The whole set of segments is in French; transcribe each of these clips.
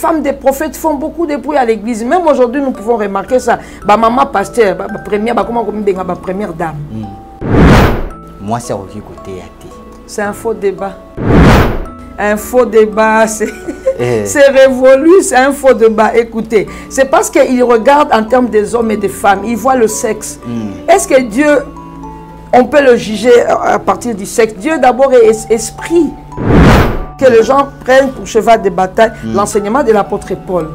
femmes des prophètes font beaucoup de bruit à l'église. Même aujourd'hui, nous pouvons remarquer ça. Bah, maman pasteur, bah, première, bah, comment bah, première dame. Moi, c'est au côté athée. C'est un faux débat. Un faux débat, c'est révolu, c'est un faux débat. Écoutez, c'est parce qu'il regarde en termes des hommes et des femmes. Il voit le sexe. Est-ce que Dieu, on peut le juger à partir du sexe? Dieu d'abord est esprit. Que les gens prennent pour cheval de bataille l'enseignement de l'apôtre Paul.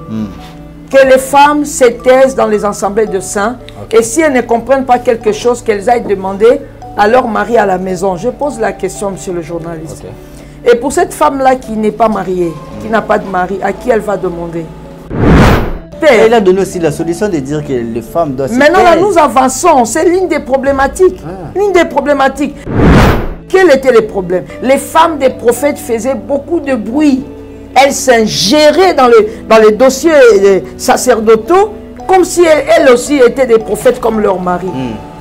Que les femmes se taisent dans les assemblées de saints. Et si elles ne comprennent pas quelque chose, qu'elles aillent demander à leur mari à la maison. Je pose la question, monsieur le journaliste. Et pour cette femme-là qui n'est pas mariée, qui n'a pas de mari, à qui elle va demander? Père. Elle a donné aussi la solution de dire que les femmes doivent se Maintenant, là, taire. nous avançons. C'est l'une des problématiques. L'une des problématiques. Quels étaient les problèmes? Les femmes des prophètes faisaient beaucoup de bruit. Elles s'ingéraient dans les dossiers sacerdotaux comme si elles aussi étaient des prophètes comme leur mari.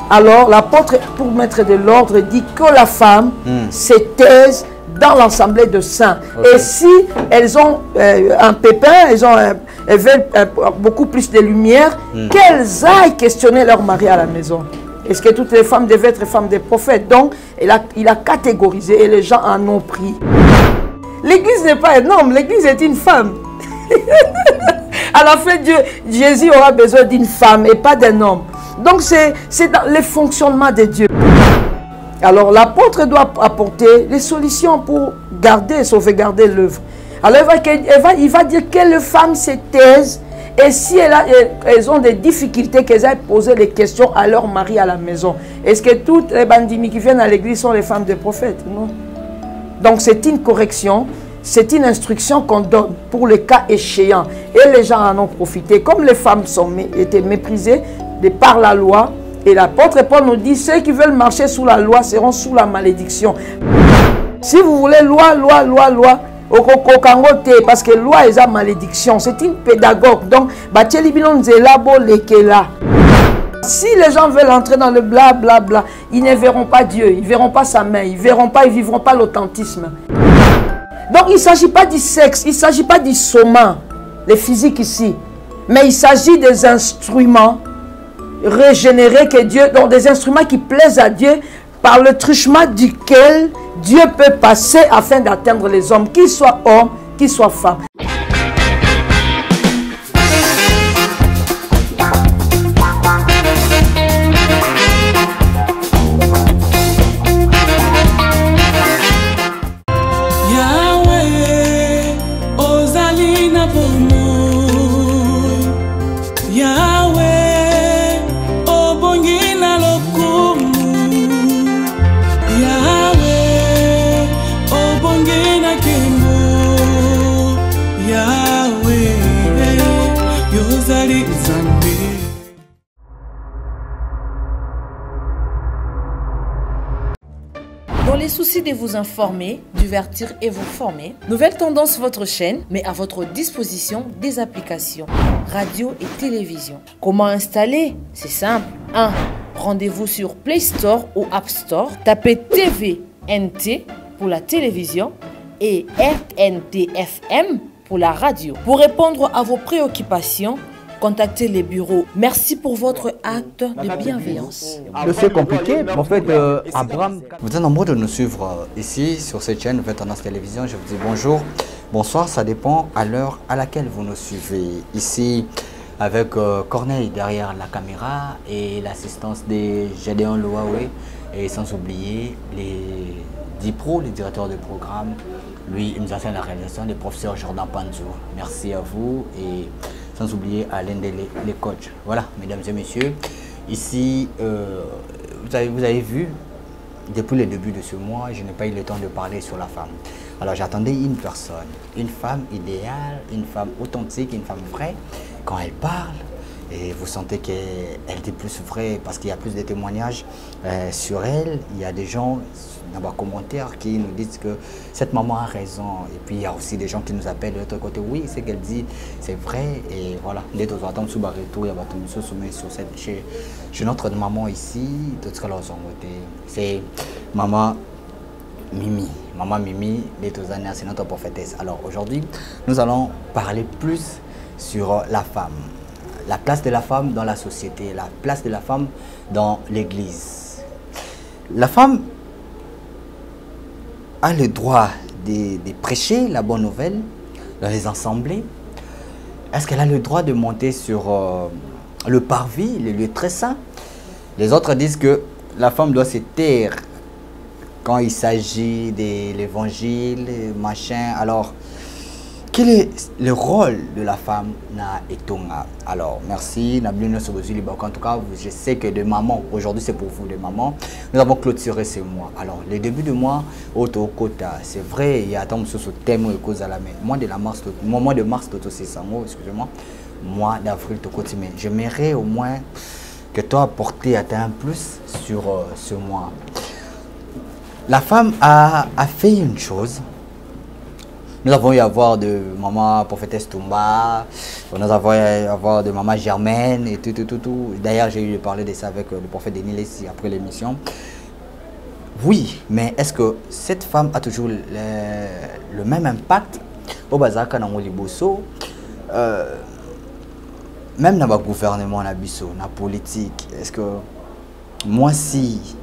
Alors, l'apôtre, pour mettre de l'ordre, dit que la femme se taise dans l'assemblée de saints. Et si elles ont un pépin, elles veulent beaucoup plus de lumière, qu'elles aillent questionner leur mari à la maison. Est-ce que toutes les femmes devaient être femmes des prophètes? Donc, il a catégorisé et les gens en ont pris. L'église n'est pas un homme, l'église est une femme. À la fin, Jésus aura besoin d'une femme et pas d'un homme. Donc, c'est dans le fonctionnement de Dieu. Alors, l'apôtre doit apporter les solutions pour garder, sauvegarder l'œuvre. Alors, il va dire que les femmes se taisent et si elles ont des difficultés, qu'elles aillent poser les questions à leur mari à la maison. Est-ce que toutes les bandits qui viennent à l'église sont les femmes des prophètes? Non. Donc, c'est une correction, c'est une instruction qu'on donne pour les cas échéants. Et les gens en ont profité. Comme les femmes étaient méprisées de par la loi, et l'apôtre Paul nous dit, ceux qui veulent marcher sous la loi seront sous la malédiction. Si vous voulez loi, parce que loi est la malédiction, c'est une pédagogue. Donc, si les gens veulent entrer dans le blablabla, ils ne verront pas Dieu, ils ne verront pas sa main, ils ne vivront pas l'authentisme. Donc, il ne s'agit pas du sexe, il ne s'agit pas du soma, les physiques ici, mais il s'agit des instruments régénérés que Dieu, donc des instruments qui plaisent à Dieu, par le truchement duquel Dieu peut passer afin d'atteindre les hommes, qu'ils soient hommes, qu'ils soient femmes. Dans les soucis de vous informer, divertir et vous former, Nouvelle Tendance, votre chaîne, met à votre disposition des applications, radio et télévision. Comment installer? C'est simple. 1. Rendez-vous sur Play Store ou App Store. Tapez TVNT pour la télévision et RNTFM pour la radio. Pour répondre à vos préoccupations, contactez les bureaux. Merci pour votre acte de bienveillance. C'est compliqué, en fait, Abraham... Vous êtes nombreux de nous suivre ici, sur cette chaîne Nouvelle Tendance Télévision. Je vous dis bonjour, bonsoir, ça dépend à l'heure à laquelle vous nous suivez. Ici, avec Corneille derrière la caméra et l'assistance de Gédéon Louaoué. Et sans oublier les 10 pros, les directeurs de programme. Lui, il nous enseigne la réalisation, le professeur Jordan Panzou. Merci à vous et sans oublier Alain Dele, les coachs. Voilà, mesdames et messieurs, ici, vous avez vu, depuis le début de ce mois, je n'ai pas eu le temps de parler sur la femme. Alors j'attendais une personne, une femme idéale, une femme authentique, une femme vraie. Quand elle parle, et vous sentez qu'elle est plus vraie parce qu'il y a plus de témoignages sur elle. Il y a des gens dans vos commentaires qui nous disent que cette maman a raison. Et puis il y a aussi des gens qui nous appellent de l'autre côté. Oui, ce qu'elle dit, c'est vrai. Et voilà, dès que vous attendez sous Barreto, il y a votre monsieur soumis sur cette chez notre maman ici. C'est maman Mimi. Maman Mimi, Letozania, c'est notre prophétesse. Alors aujourd'hui, nous allons parler plus sur la femme. La place de la femme dans la société, la place de la femme dans l'église. La femme a le droit de prêcher la bonne nouvelle dans les assemblées. Est-ce qu'elle a le droit de monter sur le parvis, le lieu très saint? Les autres disent que la femme doit se taire quand il s'agit de l'évangile, machin. Alors, quel est le rôle de la femme na etonga? Alors, merci. En tout cas, je sais que de maman, aujourd'hui c'est pour vous, de maman, nous avons clôturé ce mois. Alors, le début de mois, c'est vrai, il y a tant de thème et cause à la main. Mois de mars, excusez-moi, mois d'avril, mais j'aimerais au moins que toi apporter un plus sur ce mois. La femme a fait une chose. Nous avons eu à voir de maman prophétesse Toumba, nous avons eu à voir de maman Germaine et tout. D'ailleurs, j'ai eu à parler de ça avec le prophète Denis Lessi après l'émission. Oui, mais est-ce que cette femme a toujours le même impact au Bazaka dans Liboso, même dans le gouvernement, dans la politique? Est-ce que moi, si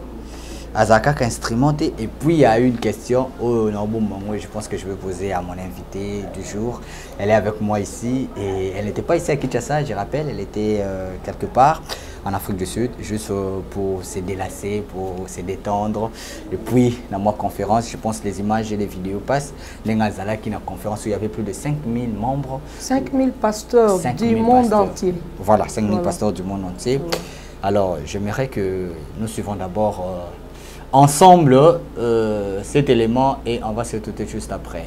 Azaka instrumenté, et puis il y a une question, je pense que je vais poser à mon invité du jour. Elle est avec moi ici et elle n'était pas ici à Kinshasa, je rappelle, elle était quelque part en Afrique du Sud, juste pour se délasser, pour se détendre. Et puis dans ma conférence, je pense que les images et les vidéos passent. L'Engazala qui est en conférence où il y avait plus de 5000 membres. 5000 pasteurs du monde entier. Voilà, 5000 pasteurs du monde entier. Ouais. Alors j'aimerais que nous suivons d'abord ensemble cet élément et on va se retrouver juste après.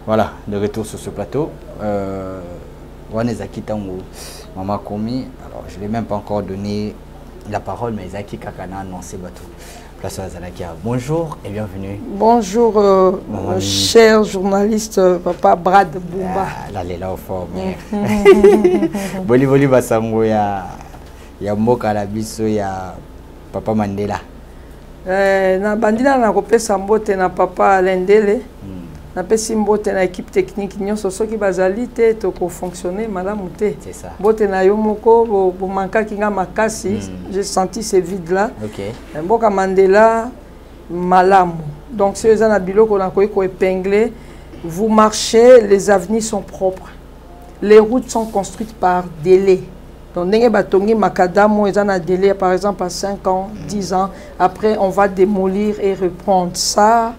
Voilà, de retour sur ce plateau. Wanezaki Tango, Maman Komi. Alors, je ne l'ai même pas encore donné la parole, mais Zaki Kakana a annoncé Batou. Place à Zanakia. Bonjour et bienvenue. Bonjour, cher journaliste, papa Brad Bumba. Là, il est là au fort. Boli Boli Basango, il y a Moka Labiso, il y a Papa Mandela. Na bandina na kopesa mbote na papa Lendele. Na pesi mbote na équipe technique nyonso soki bazali te to ko fonctionner malamu te. C'est ça. Mbote na yo moko bo manka kinga makasi, j'ai senti ce vide là. OK. Mboka Mandela malamu. Donc ceux na biloko na ko épingler, vous marchez, les avenirs sont propres. Les routes sont construites par délai. Donc, Batongi Makadamo, ils ont un délai, par exemple, à 5 ans, 10 ans. Après, on va démolir et reprendre ça.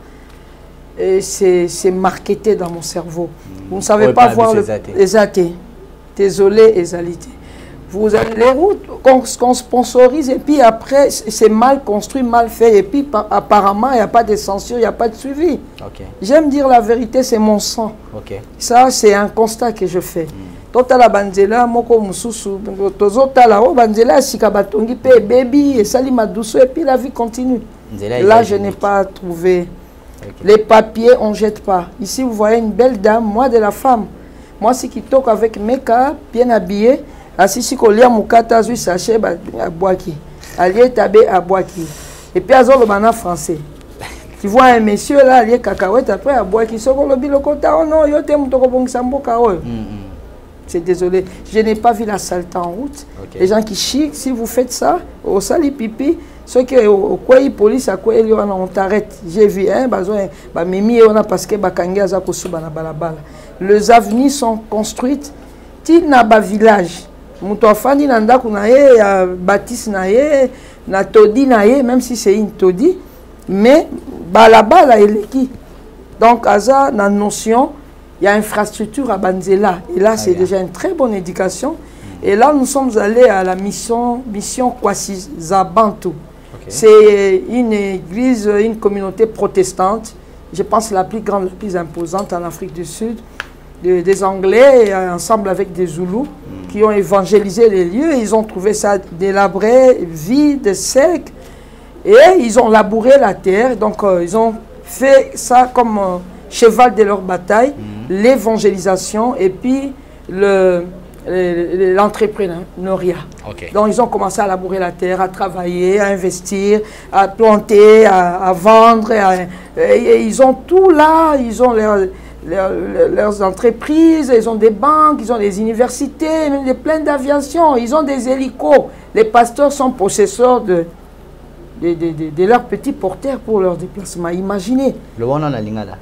C'est marketé dans mon cerveau. Vous ne savez pas voir les athées. Désolé, Ezalité. Vous avez les routes qu'on sponsorise et puis après, c'est mal construit, mal fait. Et puis, apparemment, il n'y a pas de censure, il n'y a pas de suivi. Okay. J'aime dire la vérité, c'est mon sang. Okay. Ça, c'est un constat que je fais. Tota la banzela moko mususu tozota la o banzela sika batongi pe baby et sali maduso et puis la vie continue. Là je n'ai pas trouvé. Les papiers on jette pas. Ici vous voyez une belle dame, moi de la femme. Moi c'est qui toque avec make-up, bien habillé, assis si kolia mukata zui sachet ba boaki. Allié tabé à boaki. Et puis azolo bana français. Tu vois un monsieur là allié cacahuète après à boaki soko lobi lokota oh non yo te mutoko bongisa mboka oyo. C'est désolé, je n'ai pas vu la saleté en route. Okay. Les gens qui chient, si vous faites ça, au sali pipi, ceux qui au quoi police à quoi on t'arrête. J'ai vu un mimi on a parce que bakangi aza kosuba na balabala. Les avenirs sont construites til na ba village. Muto afandi na ndako na ye ya bâtisse na ye na todi na ye même si c'est une todi mais balabala eleki. Donc aza na notion il y a infrastructure à Banzela. Et là, c'est déjà une très bonne éducation. Et là, nous sommes allés à la mission Kwasi Zabantu. Okay. C'est une église, une communauté protestante. Je pense la plus grande, la plus imposante en Afrique du Sud. Des Anglais, ensemble avec des Zoulous, qui ont évangélisé les lieux. Ils ont trouvé ça délabré, vide, sec. Et ils ont labouré la terre. Donc, ils ont fait ça comme cheval de leur bataille. L'évangélisation et puis l'entrepreneuriat. Okay. Donc ils ont commencé à labourer la terre, à travailler, à investir, à planter, à vendre. Et ils ont tout là, ils ont leurs entreprises, ils ont des banques, ils ont des universités, même des plaines d'aviation, ils ont des hélicos. Les pasteurs sont possesseurs de leurs petits porteurs pour leur déplacement. Imaginez. Le bon on a lingala.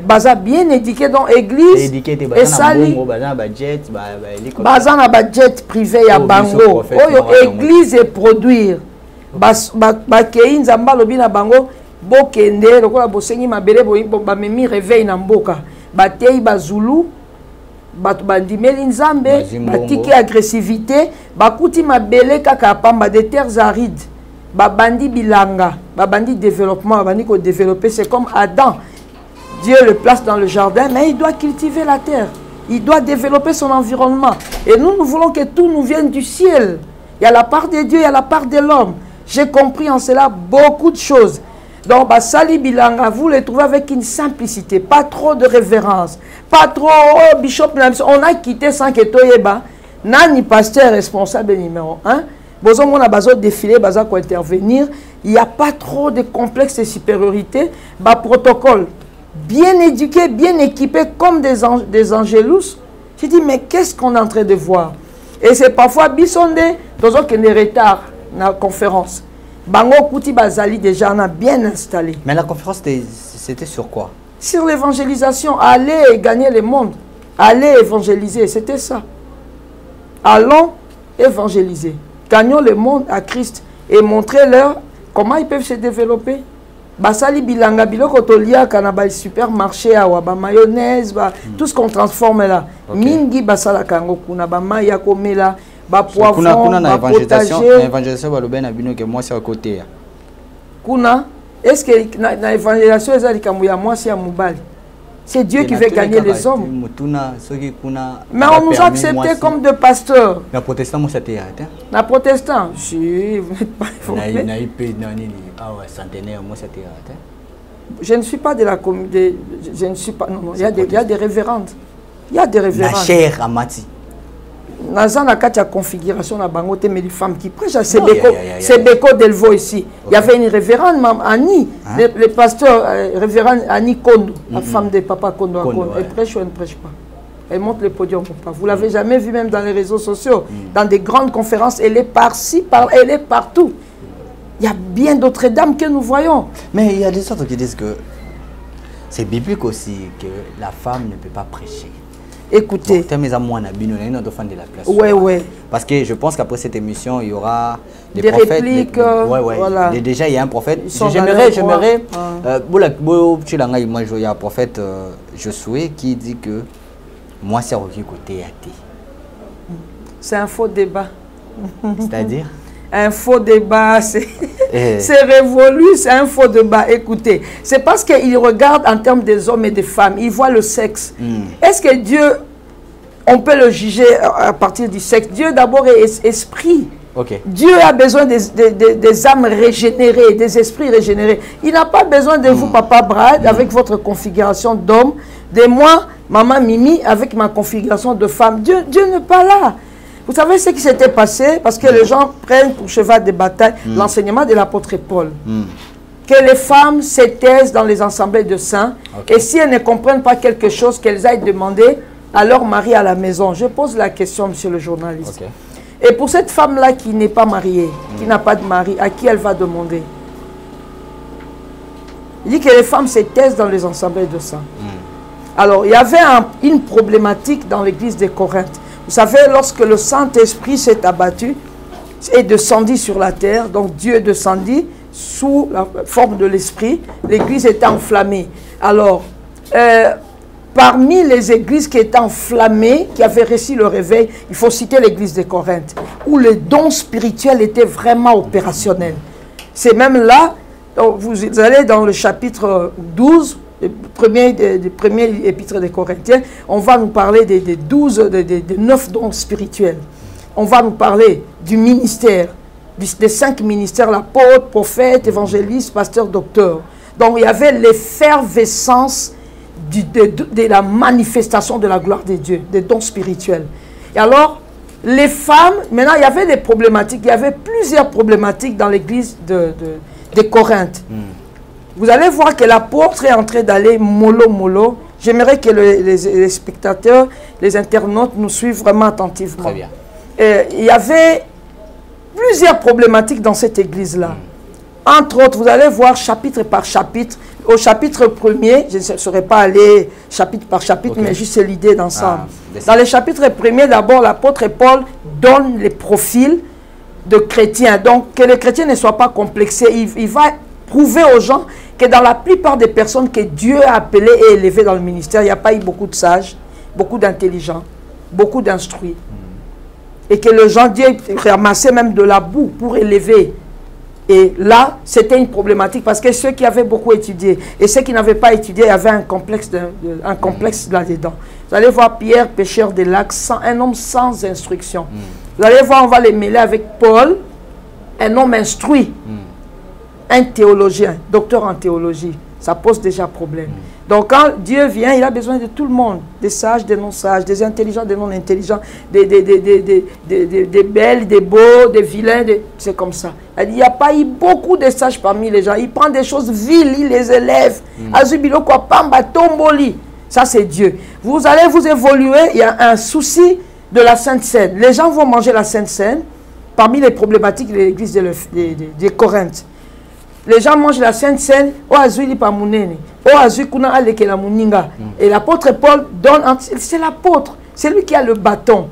Baza bien éduqué dans l'église et sali baza na budget privé ya bango oyo église et produire bakei nzamba lobi na bango bokende lokola bosengi mabele bamemi réveil na mboka batei bazulu bato bandimeli nzambe batiki agressivité bakuti mabele kaka pamba des terres arides babandi bilanga babandi développement babandi ko développer. C'est comme Adam. Dieu le place dans le jardin, mais il doit cultiver la terre. Il doit développer son environnement. Et nous voulons que tout nous vienne du ciel. Il y a la part de Dieu, il y a la part de l'homme. J'ai compris en cela beaucoup de choses. Donc, Sali Bilanga, vous les trouvez avec une simplicité, pas trop de révérence, pas trop, oh, Bishop, on a quitté sans que Toyeba, Nani pasteur responsable numéro 1. Besoin on a besoin de défiler, besoin d'intervenir. Il n'y a pas trop de complexe de supériorité. Protocole. Bien éduqués, bien équipés comme des angélus. Je dis, mais qu'est-ce qu'on est en train de voir? Et c'est parfois bisondé, dans un retard dans la conférence. Bango Kouti Bazali déjà on a bien installé. Mais la conférence, c'était sur quoi? Sur l'évangélisation. Aller gagner le monde. Aller évangéliser, c'était ça. Allons évangéliser. Gagnons le monde à Christ et montrez-leur comment ils peuvent se développer. basali bilanga biloko toliaka na ba supermarché awa ba mayonnaise tout ce qu'on transforme là mingi basala kango kuna ba maya komela ba poivron ba potager évangélisation ba lobe na bino ke moi c'est à côté kuna est-ce que na évangélisation ezali kambo ya moi c'est ya mobali c'est Dieu qui veut gagner les hommes. Mais on nous a acceptés comme de pasteurs. Les protestants, moi, c'était arrêté. Les protestants, je ne suis pas de la communauté. Je ne suis pas. Non, il y a des révérendes. Il y a des révérendes. La chair Amati. Dans la configuration, mais les femmes qui prêchent, c'est Beko Delvaux ici. Il y avait une révérende, Annie, le pasteur, révérende Annie Kondo, la femme de Papa Kondo. Elle prêche ou elle ne prêche pas? Elle monte le podium pour pas. Vous l'avez jamais vu même dans les réseaux sociaux, dans des grandes conférences, elle est par-ci, elle est partout. Il y a bien d'autres dames que nous voyons. Mais il y a des autres qui disent que c'est biblique aussi que la femme ne peut pas prêcher. Écoutez. Ouais. Parce que je pense qu'après cette émission, il y aura des prophètes. Répliques. Voilà. Déjà, il y a un prophète. J'aimerais. Moi, il y a un prophète Josué qui dit que moi, c'est Rocky côté athée. C'est un faux débat. C'est-à-dire? Un faux débat, c'est révolu, c'est un faux débat. Écoutez, c'est parce qu'il regarde en termes des hommes et des femmes, il voit le sexe. Est-ce que Dieu, on peut le juger à partir du sexe? Dieu d'abord est esprit. Dieu a besoin des âmes régénérées, des esprits régénérés. Il n'a pas besoin de vous, Papa Brad, avec votre configuration d'homme, de moi, Maman Mimi, avec ma configuration de femme. Dieu n'est pas là. Vous savez ce qui s'était passé? Parce que les gens prennent pour cheval de bataille l'enseignement de l'apôtre Paul. Que les femmes se taisent dans les assemblées de saints. Et si elles ne comprennent pas quelque chose, qu'elles aillent demander à leur mari à la maison. Je pose la question, monsieur le journaliste. Et pour cette femme-là qui n'est pas mariée, qui n'a pas de mari, à qui elle va demander? Il dit que les femmes se taisent dans les assemblées de saints. Alors, il y avait une problématique dans l'église de Corinthe. Vous savez, lorsque le Saint-Esprit s'est abattu et descendit sur la terre, donc Dieu descendit sous la forme de l'Esprit, l'église était enflammée. Alors, parmi les églises qui étaient enflammées, qui avaient reçu le réveil, il faut citer l'église de Corinthe, où les dons spirituels étaient vraiment opérationnels. C'est même là, donc vous allez dans le chapitre 12, le premier épître des Corinthiens, on va nous parler des 9 dons spirituels. On va nous parler du ministère, des 5 ministères, l'apôtre, prophète, évangéliste, pasteur, docteur. Donc il y avait l'effervescence de la manifestation de la gloire de Dieu, des dons spirituels. Et alors, les femmes, maintenant il y avait des problématiques, il y avait plusieurs problématiques dans l'église de Corinthe. Vous allez voir que l'apôtre est en train d'aller mollo. J'aimerais que les spectateurs, les internautes nous suivent vraiment attentivement. Très bien. Il y avait plusieurs problématiques dans cette église-là. Entre autres, vous allez voir chapitre par chapitre. Au chapitre 1er, je ne saurais pas aller chapitre par chapitre, mais juste l'idée d'ensemble. Dans le chapitre 1er, d'abord, l'apôtre Paul donne les profils de chrétiens. Donc, que les chrétiens ne soient pas complexés. Il va prouver aux gens que dans la plupart des personnes que Dieu a appelées et élevées dans le ministère, il n'y a pas eu beaucoup de sages, beaucoup d'intelligents, beaucoup d'instruits. Et que les gens, Dieu ramassait même de la boue pour élever. Et là, c'était une problématique parce que ceux qui avaient beaucoup étudié et ceux qui n'avaient pas étudié avaient un complexe là-dedans. Vous allez voir Pierre, pêcheur des lacs, un homme sans instruction. Vous allez voir, on va les mêler avec Paul, un homme instruit. Un théologien, docteur en théologie, ça pose déjà problème. Donc quand Dieu vient, il a besoin de tout le monde, des sages, des non-sages, des intelligents, des non-intelligents, des belles, des beaux, des vilains, c'est comme ça. Il n'y a pas eu beaucoup de sages parmi les gens. Il prend des choses viles, il les élève. Azubilo kwa pamba tomboli. Ça c'est Dieu. Vous allez vous évoluer, il y a un souci de la Sainte Seine. Les gens vont manger la Sainte Seine parmi les problématiques de l'église de Corinthe. Les gens mangent la Sainte Seine, et l'apôtre Paul donne, c'est l'apôtre, c'est lui qui a le bâton,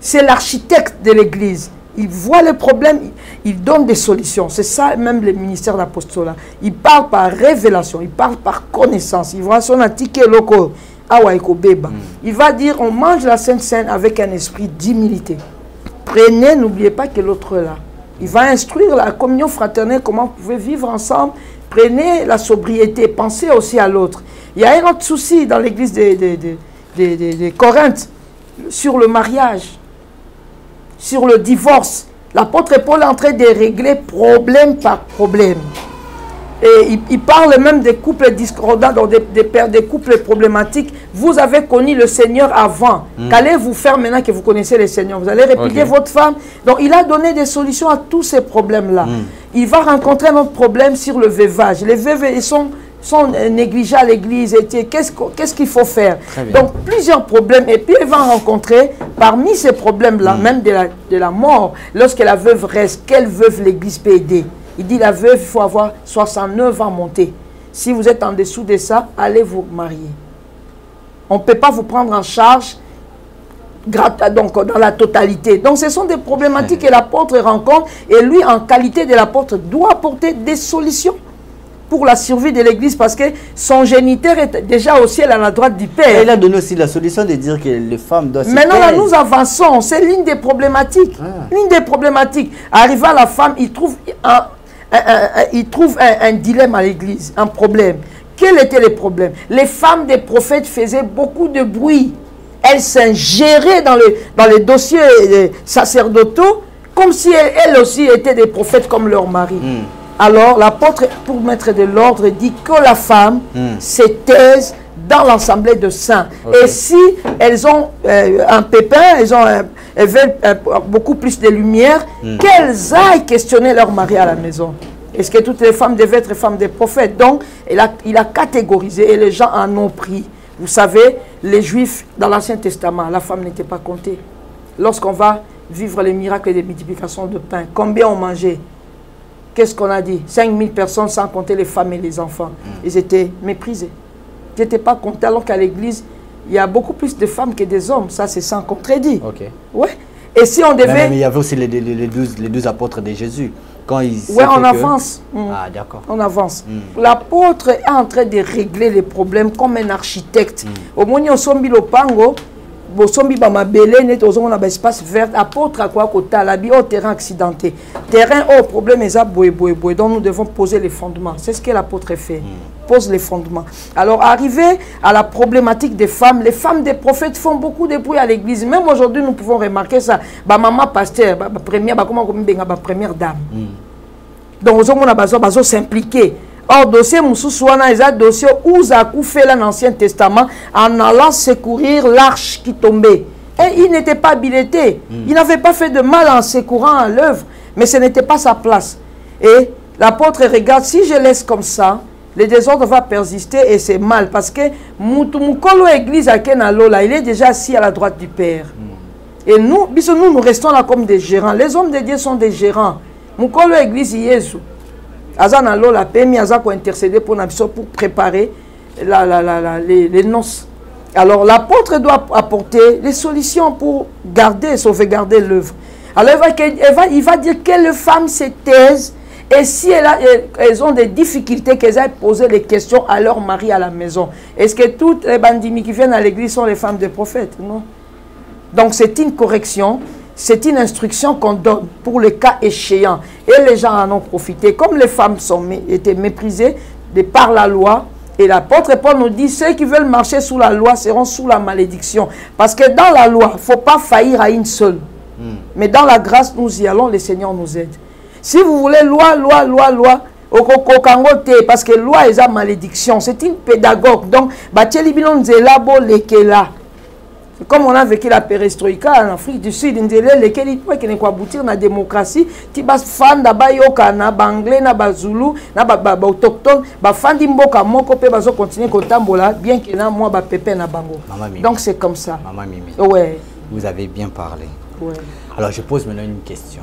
c'est l'architecte de l'église. Il voit les problèmes, il donne des solutions. C'est ça même le ministère d'apostolat. Il parle par révélation, il parle par connaissance. Il voit son attique loco. Il va dire, on mange la Sainte Seine avec un esprit d'humilité. Prenez, n'oubliez pas que l'autre est là. Il va instruire la communion fraternelle, comment vous pouvez vivre ensemble. Prenez la sobriété, pensez aussi à l'autre. Il y a un autre souci dans l'église de Corinthe, sur le mariage, sur le divorce. L'apôtre Paul est en train de régler problème par problème. Et il parle même des couples discordants, donc des couples problématiques. Vous avez connu le Seigneur avant. Qu'allez-vous faire maintenant que vous connaissez le Seigneur? Vous allez répudier votre femme. Donc il a donné des solutions à tous ces problèmes-là. Il va rencontrer un autre problème sur le veuvage. Les veuves, ils sont négligés à l'église. Qu'est-ce qu'il faut faire? Donc plusieurs problèmes. Et puis il va rencontrer, parmi ces problèmes-là, même de la mort, lorsque la veuve reste, quelle veuve l'église peut aider? Il dit la veuve, il faut avoir 69 ans monté. Si vous êtes en dessous de ça, allez vous marier. On ne peut pas vous prendre en charge donc, dans la totalité. Donc ce sont des problématiques que l'apôtre rencontre. Et lui, en qualité de l'apôtre, doit apporter des solutions pour la survie de l'église, parce que son géniteur est déjà au ciel à la droite du Père. Et il a donné aussi la solution de dire que les femmes doivent se Maintenant, taire. là, nous avançons. C'est l'une des problématiques. L'une des problématiques. Arrivé à la femme, il trouve un dilemme à l'église, un problème. Quel était le problème? Les femmes des prophètes faisaient beaucoup de bruit. Elles s'ingéraient dans les dossiers sacerdotaux, comme si elles aussi étaient des prophètes comme leur mari. Alors, l'apôtre, pour mettre de l'ordre, dit que la femme se taise dans l'assemblée de saints. Et si elles ont un pépin, elles veulent beaucoup plus de lumière, qu'elles aillent questionner leur mari à la maison. Est-ce que toutes les femmes devaient être femmes des prophètes? Donc, il a catégorisé et les gens en ont pris. Vous savez, les Juifs, dans l'Ancien Testament, la femme n'était pas comptée. Lorsqu'on va vivre les miracles de multiplication de pain, combien on mangeait? Qu'est-ce qu'on a dit? 5000 personnes sans compter les femmes et les enfants. Ils étaient méprisés. Ils n'étaient pas comptés, alors qu'à l'église, il y a beaucoup plus de femmes que des hommes. Ça, c'est sans contredit. Ouais. Et si on devait... Mais il y avait aussi les 12 apôtres de Jésus. Quand ils on avance. Ah, d'accord. On avance. L'apôtre est en train de régler les problèmes comme un architecte. Au moins, on sombi le pango, bosombi ba mabele net ozongo na ba espace vert apôtre à quoi kota la bio terrain accidenté. Terrain au problème est à boé. Donc nous devons poser les fondements. C'est ce que l'apôtre fait. Pose les fondements. Alors, arrivé à la problématique des femmes, les femmes des prophètes font beaucoup de bruit à l'église. Même aujourd'hui, nous pouvons remarquer ça. Ba maman pasteur, ba première dame. Donc, on a besoin de s'impliquer. Or, dossier Moussouana est un dossier où Zakou fait l'Ancien Testament en allant secourir l'arche qui tombait. Et il n'était pas habilité. Il n'avait pas fait de mal en secourant à l'œuvre. Mais ce n'était pas sa place. Et l'apôtre regarde, si je laisse comme ça, le désordre va persister et c'est mal. Parce que Moutoumukolo Église à Kenalola, il est déjà assis à la droite du Père. Et nous restons là comme des gérants. Les hommes de Dieu sont des gérants. Moukolo Église Yesu. Azana Lola Pemi Azako intercéder pour préparer les noces. Alors l'apôtre doit apporter les solutions pour garder, sauvegarder l'œuvre. Alors il va dire que les femmes se taisent et si elles ont des difficultés, qu'elles aillent poser les questions à leur mari à la maison. Est-ce que toutes les bandimi qui viennent à l'église sont les femmes des prophètes? Non. Donc c'est une correction. C'est une instruction qu'on donne pour le cas échéant. Et les gens en ont profité. Comme les femmes étaient méprisées par la loi, et l'apôtre Paul nous dit, ceux qui veulent marcher sous la loi seront sous la malédiction. Parce que dans la loi, il ne faut pas faillir à une seule. Mais dans la grâce, nous y allons, le Seigneur nous aide. Si vous voulez loi, parce que loi est une malédiction. C'est une pédagogue. Donc, comme on a vécu la perestroïka en Afrique du Sud, qui n'est pas aboutir la démocratie, qui bas fan d'abayoka na banglais na bazulu na autochtone, ba fan d'imboka moko pe bazo continuer kotambola bien que na moi ba pépé na bango. Donc c'est comme ça. Maman Mimi. Ouais. Vous avez bien parlé. Ouais. Alors je pose maintenant une question.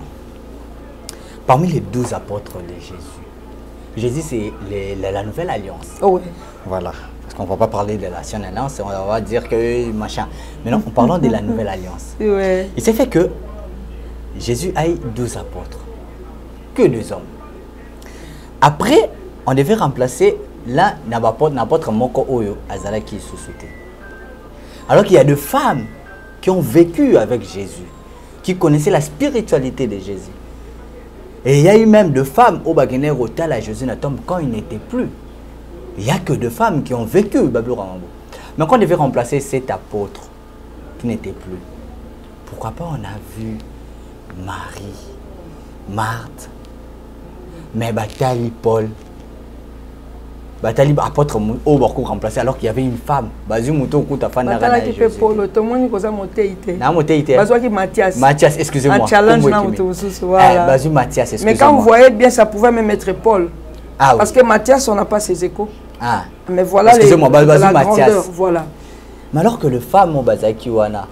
Parmi les 12 apôtres de Jésus, c'est la nouvelle alliance. Ouais. Voilà. On ne va pas parler de l'ancienne alliance, on va dire que machin. Maintenant, en parlant de la nouvelle alliance, il s'est fait que Jésus a eu 12 apôtres. Que 2 hommes. Après, on devait remplacer l'un n'apôtre Moko Oyo Azala qui sous-souté. Alors qu'il y a des femmes qui ont vécu avec Jésus, qui connaissaient la spiritualité de Jésus. Et il y a eu même des femmes au Bagéné Rotal à Jésus Natom quand il n'était plus. Il n'y a que 2 femmes qui ont vécu Babylon Rambo. Mais quand on devait remplacer cet apôtre qui n'était plus, pourquoi pas on a vu Marie, Marthe, mais Batali Paul, Batali apôtre au beaucoup remplacé alors qu'il y avait une femme. Bazu Mouto Kouta Fana. Batali qui Paul, tout le monde qui a monté. Na monté. Bazu Mathias. Mathias, excusez-moi. Un challenge na Mouto voilà. Bazu Mathias, excusez-moi. Mais quand vous voyez bien, ça pouvait même être Paul. Ah, oui. Parce que Mathias, on n'a pas ses échos. Ah. Mais voilà excusez-moi, la Mathias. grandeur, voilà. Mais alors que le femme au Bazaki Wana,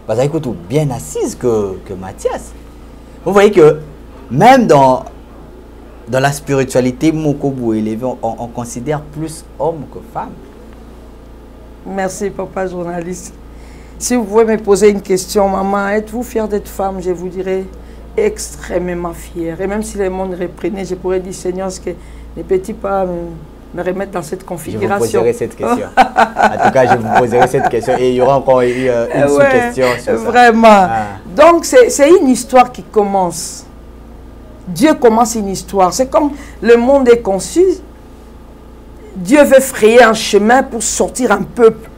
Bazaki tout bien assise que Mathias. Vous voyez que même dans la spiritualité Mokobu élevé, on considère plus homme que femme. Merci, papa journaliste. Si vous pouvez me poser une question, maman, êtes-vous fière d'être femme? Je vous dirais extrêmement fière. Et même si le monde reprenait, je pourrais dire, Seigneur, ce que les petits pas me remettre dans cette configuration. Je vous poserai cette question. En tout cas, je vous poserai cette question. Et il y aura encore une sous-question sur ça. Vraiment. Ah. Donc, c'est une histoire qui commence. Dieu commence une histoire. C'est comme le monde est conçu. Dieu veut frayer un chemin pour sortir un peuple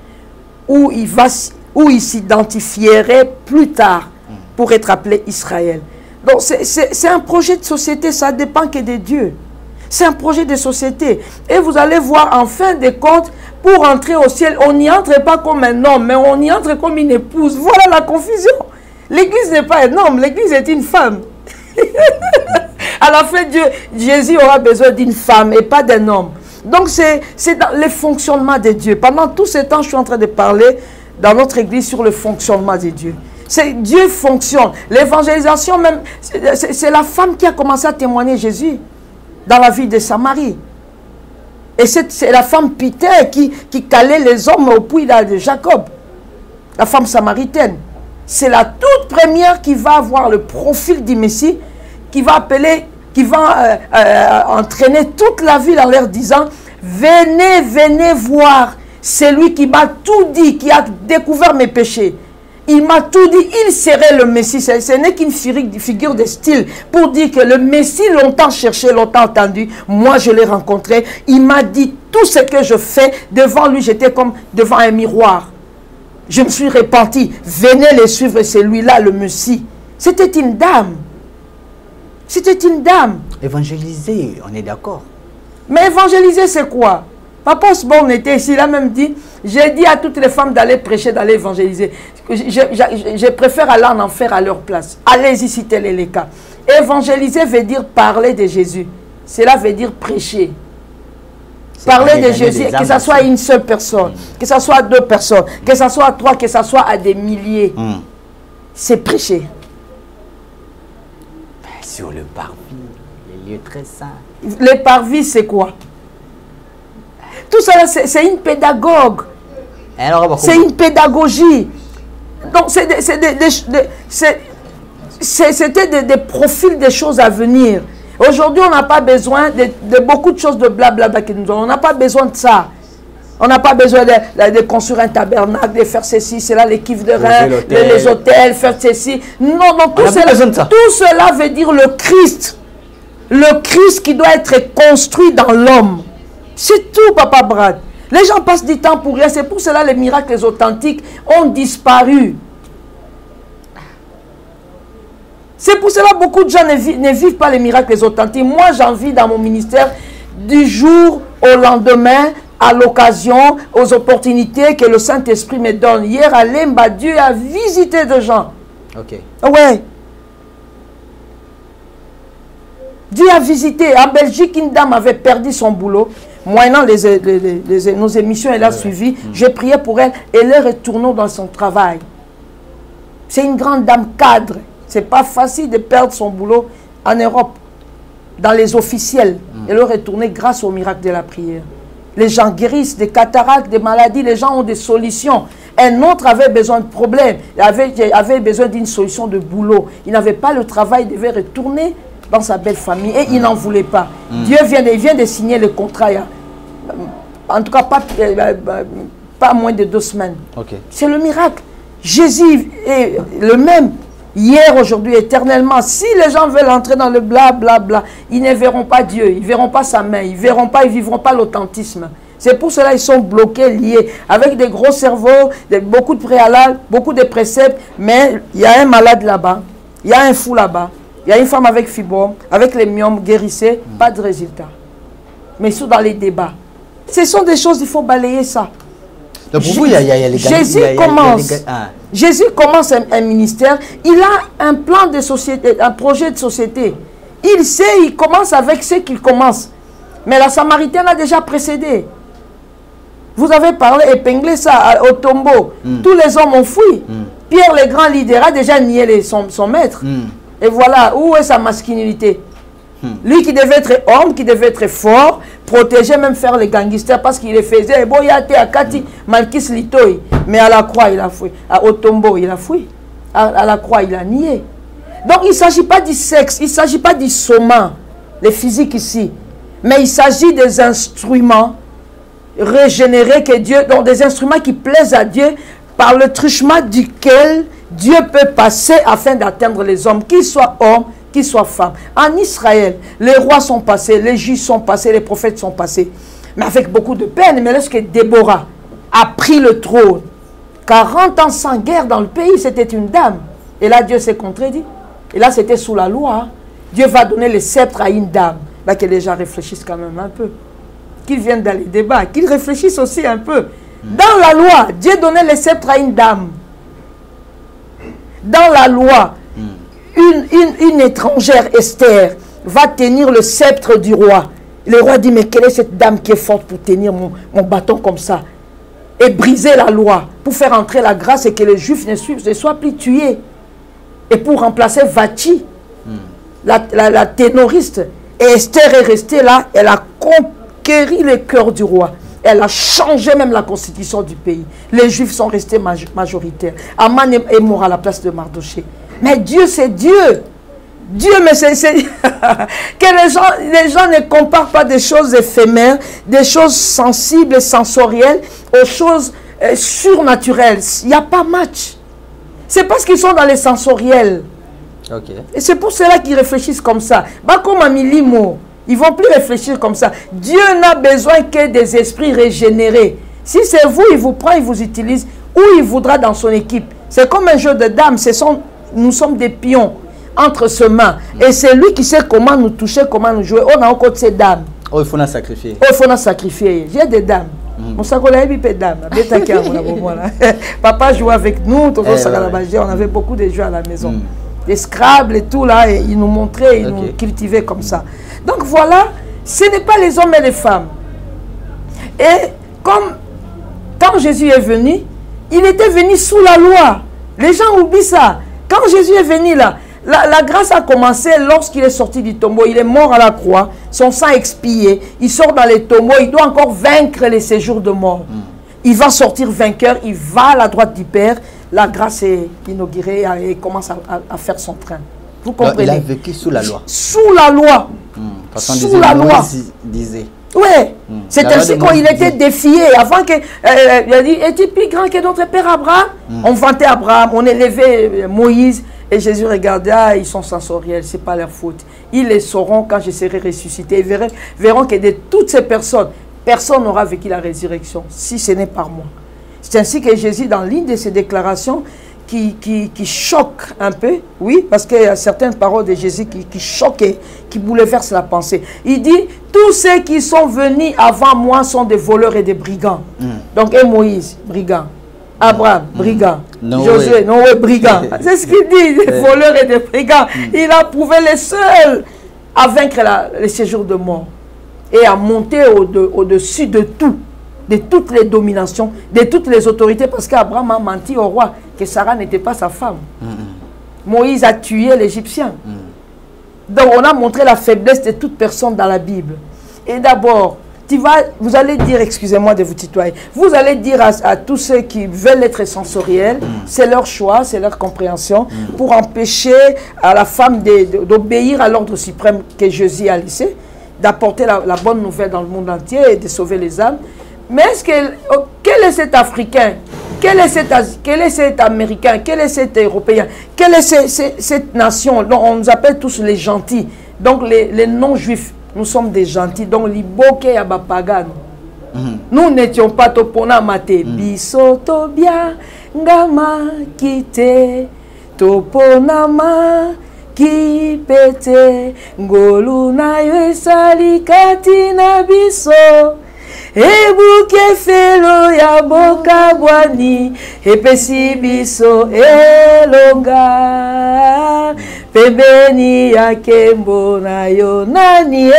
où il s'identifierait plus tard pour être appelé Israël. Donc, c'est un projet de société. Ça dépend que de Dieu. C'est un projet de société. Et vous allez voir, en fin de compte, pour entrer au ciel, on n'y entre pas comme un homme, mais on y entre comme une épouse. Voilà la confusion. L'église n'est pas un homme, l'église est une femme. À la fin, Jésus aura besoin d'une femme et pas d'un homme. Donc, c'est dans le fonctionnement de Dieu. Pendant tout ce temps, je suis en train de parler dans notre église sur le fonctionnement de Dieu. Dieu fonctionne. L'évangélisation même, c'est la femme qui a commencé à témoigner Jésus dans la vie de Samarie. Et c'est la femme Peter qui calait les hommes au puits de Jacob. La femme samaritaine. C'est la toute première qui va avoir le profil du Messie, qui va appeler, qui va entraîner toute la ville en leur disant, venez, venez voir celui qui m'a tout dit, qui a découvert mes péchés. Il m'a tout dit, il serait le Messie. Ce n'est qu'une figure de style pour dire que le Messie, longtemps cherché, longtemps entendu, moi je l'ai rencontré. Il m'a dit tout ce que je fais. Devant lui, j'étais comme devant un miroir. Je me suis repenti. Venez le suivre, c'est lui-là, le Messie. C'était une dame. C'était une dame. Évangéliser, on est d'accord. Mais évangéliser, c'est quoi? Papa Osborne était ici, il a même dit, j'ai dit à toutes les femmes d'aller prêcher, d'aller évangéliser. Je préfère aller en enfer à leur place. Allez-y si tel est le cas. Évangéliser veut dire parler de Jésus. Cela veut dire prêcher. Parler de Jésus, que ce soit une seule personne, que ce soit 2 personnes, que ce soit 3, que ce soit à des milliers. C'est prêcher. Sur le parvis, les lieux très saints. Les parvis, c'est quoi? Tout ça, c'est une pédagogue. C'est une pédagogie. Donc, c'était des profils des choses à venir. Aujourd'hui, on n'a pas besoin de beaucoup de choses de blablabla que nous avons. On n'a pas besoin de ça. On n'a pas besoin de construire un tabernacle, de faire ceci, cela, les kiffs de rein, les hôtels, faire ceci. Non, non, tout cela veut dire le Christ. Le Christ qui doit être construit dans l'homme. C'est tout, Papa Brad. Les gens passent du temps pour rien. C'est pour cela que les miracles authentiques ont disparu. C'est pour cela que beaucoup de gens ne vivent pas les miracles authentiques. Moi, j'en vis dans mon ministère du jour au lendemain, à l'occasion, aux opportunités que le Saint-Esprit me donne. Hier, à Lemba, Dieu a visité des gens. Ok. Ouais. Dieu a visité. En Belgique, une dame avait perdu son boulot. Moyennant nos émissions, elle a suivi. J'ai prié pour elle. Elle est retournée dans son travail. C'est une grande dame cadre. Ce n'est pas facile de perdre son boulot en Europe. Dans les officiels. Elle est retournée grâce au miracle de la prière. Les gens guérissent des cataractes, des maladies. Les gens ont des solutions. Un autre avait besoin de problème, avait besoin d'une solution de boulot. Il n'avait pas le travail, il devait retourner dans sa belle famille et il n'en voulait pas. Dieu vient de signer le contrat, en tout cas pas moins de 2 semaines. C'est le miracle. Jésus est le même. Hier, aujourd'hui, éternellement. Si les gens veulent entrer dans le blablabla, ils ne verront pas Dieu, ils ne verront pas sa main, ils ne vivront pas l'authentisme. C'est pour cela qu'ils sont bloqués, liés, avec des gros cerveaux, beaucoup de préalables, beaucoup de préceptes. Mais il y a un malade là-bas, il y a un fou là-bas, il y a une femme avec fibrome, avec les myomes guérissés, pas de résultat. Mais ils sont dans les débats. Ce sont des choses, il faut balayer ça. Donc pour vous, il y a les Jésus commence un ministère, il a un plan de société, un projet de société. Il sait, il commence avec ce qu'il commence. Mais la Samaritaine a déjà précédé. Vous avez parlé, épinglé ça au tombeau. Tous les hommes ont fui. Pierre, le grand leader, a déjà nié son maître. Et voilà, où est sa masculinité? Lui qui devait être homme, qui devait être fort, protéger, même faire les gangsters parce qu'il les faisait. Bon, il a été à Kati, Malkis Litoy. Mais à la croix, il a fui. Au tombeau, il a fui. À la croix, il a nié. Donc, il ne s'agit pas du sexe, il ne s'agit pas du soma, les physiques ici. Mais il s'agit des instruments régénérés que Dieu, donc des instruments qui plaisent à Dieu, par le truchement duquel Dieu peut passer afin d'atteindre les hommes, qu'ils soient hommes, qu'ils soient femmes. En Israël, les rois sont passés, les juges sont passés, les prophètes sont passés. Mais avec beaucoup de peine. Mais lorsque Déborah a pris le trône, 40 ans sans guerre dans le pays, c'était une dame. Et là, Dieu s'est contredit. Et là, c'était sous la loi. Dieu va donner le sceptre à une dame. Là, que les gens réfléchissent quand même un peu. Qu'ils viennent dans les débats, qu'ils réfléchissent aussi un peu. Dans la loi, Dieu donnait le sceptre à une dame. Dans la loi, une étrangère, Esther, va tenir le sceptre du roi. Le roi dit, mais quelle est cette dame qui est forte pour tenir mon bâton comme ça? Et briser la loi, pour faire entrer la grâce et que les Juifs ne soient plus tués. Et pour remplacer Vachi, la ténoriste. Et Esther est restée là, elle a conquéri le cœur du roi. Elle a changé même la constitution du pays. Les Juifs sont restés majoritaires. Aman est mort à la place de Mardoché. Mais Dieu, c'est Dieu. Dieu, mais c'est... que les gens ne comparent pas des choses éphémères, des choses sensibles et sensorielles, aux choses surnaturelles. Il n'y a pas match. C'est parce qu'ils sont dans les sensoriels. Et c'est pour cela qu'ils réfléchissent comme ça. Comme à Milimo, ils ne vont plus réfléchir comme ça. Dieu n'a besoin que des esprits régénérés. Si c'est vous, il vous prend, il vous utilise, ou il voudra dans son équipe. C'est comme un jeu de dames. Nous sommes des pions entre ses mains. Et c'est lui qui sait comment nous toucher, comment nous jouer. On a encore ces dames. Oh, il faut nous sacrifier. Oh, il faut nous sacrifier. J'ai des dames. Mon sacola est dame. Papa jouait avec nous. On avait beaucoup de jeux à la maison. Des Scrabble et tout là. Et il nous montrait, il nous cultivait comme ça. Donc voilà, ce n'est pas les hommes et les femmes. Et comme quand Jésus est venu, il était venu sous la loi. Les gens oublient ça. Quand Jésus est venu là, la grâce a commencé lorsqu'il est sorti du tombeau. Il est mort à la croix, son sang expiré. Il sort dans les tombeaux, il doit encore vaincre les séjours de mort. Il va sortir vainqueur, il va à la droite du Père. La grâce est inaugurée et commence à faire son train. Vous comprenez? Il a vécu sous la loi. Sous la loi. Sous la loi. Disait. Ouais. C'est ainsi qu'il était défié. Avant que il a dit, es-tu plus grand que notre père Abraham? On vantait Abraham, on élevait Moïse. Et Jésus regardait, ils sont sensoriels, ce n'est pas leur faute. Ils les sauront quand je serai ressuscité. Ils verront que de toutes ces personnes, personne n'aura vécu la résurrection, si ce n'est par moi. C'est ainsi que Jésus, dans l'une de ses déclarations, qui choque un peu, oui, parce qu'il y a certaines paroles de Jésus qui choquent et qui bouleversent la pensée. Il dit, tous ceux qui sont venus avant moi sont des voleurs et des brigands. Donc, et Moïse, brigand. Abraham, brigand. Josué, Noé, brigand. C'est ce qu'il dit, des voleurs et des brigands. Il a prouvé les seuls à vaincre le séjour de mort et à monter au-dessus de tout, de toutes les dominations, de toutes les autorités, parce qu'Abraham a menti au roi que Sarah n'était pas sa femme. Moïse a tué l'Égyptien. Donc on a montré la faiblesse de toute personne dans la Bible. Et d'abord, vous allez dire, excusez-moi de vous tutoyer, vous allez dire à tous ceux qui veulent être sensoriels, c'est leur choix, c'est leur compréhension, pour empêcher à la femme d'obéir à l'ordre suprême que Jésus a laissé, d'apporter la bonne nouvelle dans le monde entier et de sauver les âmes. Mais quel est cet Africain? Quel est cet Américain? Quel est cet Européen? Quelle est cette nation dont on nous appelle tous les gentils? Donc les non-juifs, nous sommes des gentils. Donc l'iboke yabapagan. Nous n'étions pas topona mate. Biso tobia ngama kite topona ma ki pete ngolu na yo esali kati na biso. Ebuke felo ya boka bwani epesi biso elonga pembeni ya kembo na yo nani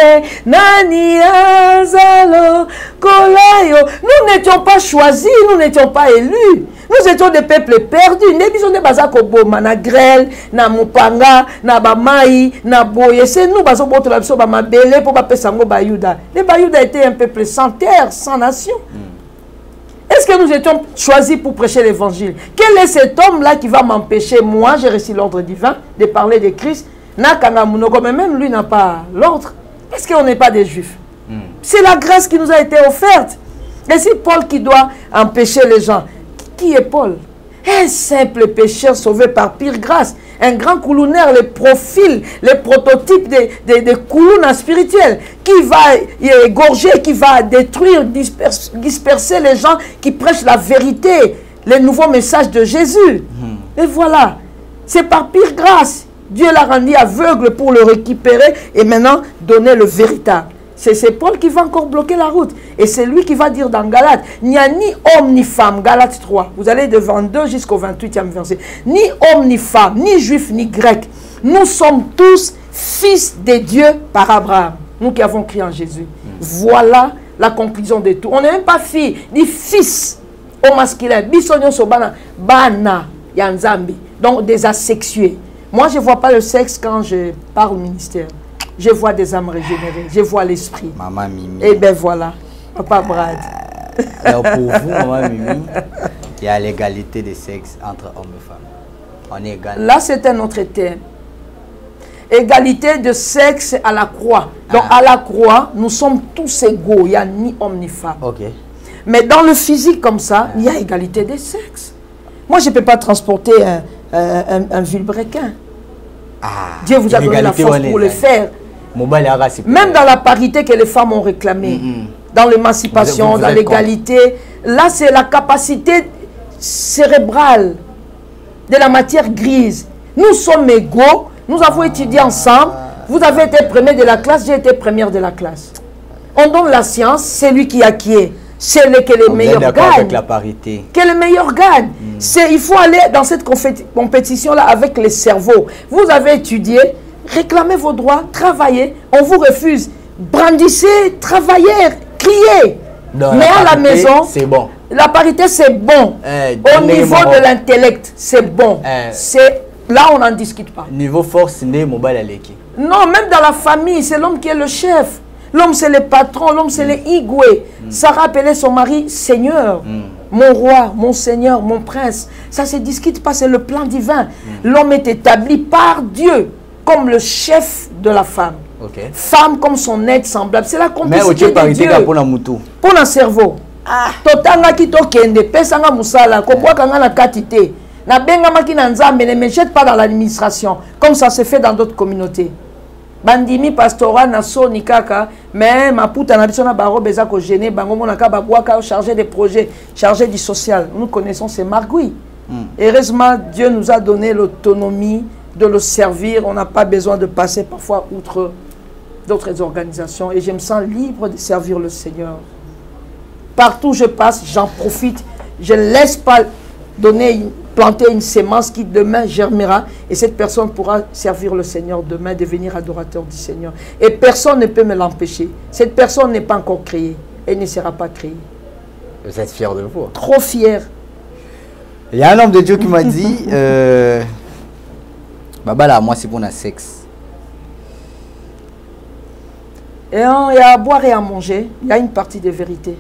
azalo kolayo. Nous n'étions pas choisis, nous n'étions pas élus. Nous étions des peuples perdus. Nous étions des bazako boma na grêle, na mupanga, na bamai, na boye. C'est nous bazo boto la biso ba mabele pour ba pesango bayuda. Les bayuda étaient un peuple sans terre, sans nation. Est-ce que nous étions choisis pour prêcher l'évangile? Quel est cet homme-là qui va m'empêcher, moi, j'ai reçu l'ordre divin, de parler de Christ? Nakanga Munoko, mais même lui n'a pas l'ordre. Est-ce qu'on n'est pas des juifs? C'est la grâce qui nous a été offerte. Et c'est Paul qui doit empêcher les gens. Qui est Paul? Un simple pécheur sauvé par pire grâce. Un grand coulounaire, le profil, le prototype des coulounas spirituels, qui va égorger, qui va détruire, disperser les gens qui prêchent la vérité, les nouveaux messages de Jésus. Et voilà, c'est par pire grâce. Dieu l'a rendu aveugle pour le récupérer et maintenant donner le véritable. C'est Paul qui va encore bloquer la route. Et c'est lui qui va dire dans Galates, il n'y a ni homme ni femme, Galates 3, vous allez de 22 jusqu'au 28e verset, ni homme ni femme, ni juif ni grec, nous sommes tous fils de Dieu par Abraham, nous qui avons crié en Jésus. Voilà la conclusion de tout. On n'est même pas fille, ni fils au masculin, bisonyo sobana, bana, yanzambi, donc des asexués. Moi je ne vois pas le sexe quand je parle au ministère. Je vois des âmes régénérées, je vois l'esprit. Maman Mimi. Et bien voilà, Papa Brad. Alors pour vous, Maman Mimi, il y a l'égalité des sexes entre hommes et femmes. On est égal. Là, c'est un autre thème. Égalité de sexe à la croix. Donc à la croix, nous sommes tous égaux. Il n'y a ni homme ni femme. Ok. Mais dans le physique comme ça, il y a égalité des sexes. Moi, je ne peux pas transporter un vilebrequin. Dieu vous a donné la force pour le faire. Même dans la parité que les femmes ont réclamée, dans l'émancipation, dans l'égalité, là c'est la capacité cérébrale de la matière grise. Nous sommes égaux, nous avons étudié ensemble, vous avez été premier de la classe, j'ai été première de la classe. On donne la science, c'est lui qui acquiert. C'est que les meilleurs gagnent. Avec la parité. Que les meilleurs gagnent. Il faut aller dans cette compétition-là avec les cerveaux. Vous avez étudié, réclamez vos droits, travaillez, on vous refuse. Brandissez, travaillez, criez. Mais à la maison, c'est bon. La parité, c'est bon. Au niveau de l'intellect, c'est bon. Là, on n'en discute pas. Niveau force, c'est mobile à l'équipe. Non, même dans la famille, c'est l'homme qui est le chef. L'homme, c'est le patron, l'homme, c'est le igoué. Sarah appelait son mari Seigneur. Mon roi, mon Seigneur, mon prince. Ça ne se discute pas, c'est le plan divin. L'homme est établi par Dieu comme le chef de la femme. Femme comme son aide semblable. C'est la complicité de Dieu. Pour un cerveau. Totanga ki tokende, pesanga musala, kobwakanga na katite. Na benga maki na nzambe, ne me jette pas dans l'administration, comme ça se fait dans d'autres communautés. Bandimi pastoral na so ni kaka, mais ma puta na biso na baro beza ko gêner, bango mona ka babwaka chargé des projets, chargé du social. Nous connaissons ces margouilles. Heureusement, Dieu nous a donné l'autonomie de le servir. On n'a pas besoin de passer parfois outre d'autres organisations. Et je me sens libre de servir le Seigneur. Partout où je passe, j'en profite. Je ne laisse pas planter une sémence qui demain germera. Et cette personne pourra servir le Seigneur demain, devenir adorateur du Seigneur. Et personne ne peut me l'empêcher. Cette personne n'est pas encore créée. Elle ne sera pas créée. Vous êtes fier de vous? Trop fier. Il y a un homme de Dieu qui m'a dit, Baba là, moi c'est pour un sexe. Et il y a à boire et à manger, il y a une partie de vérité.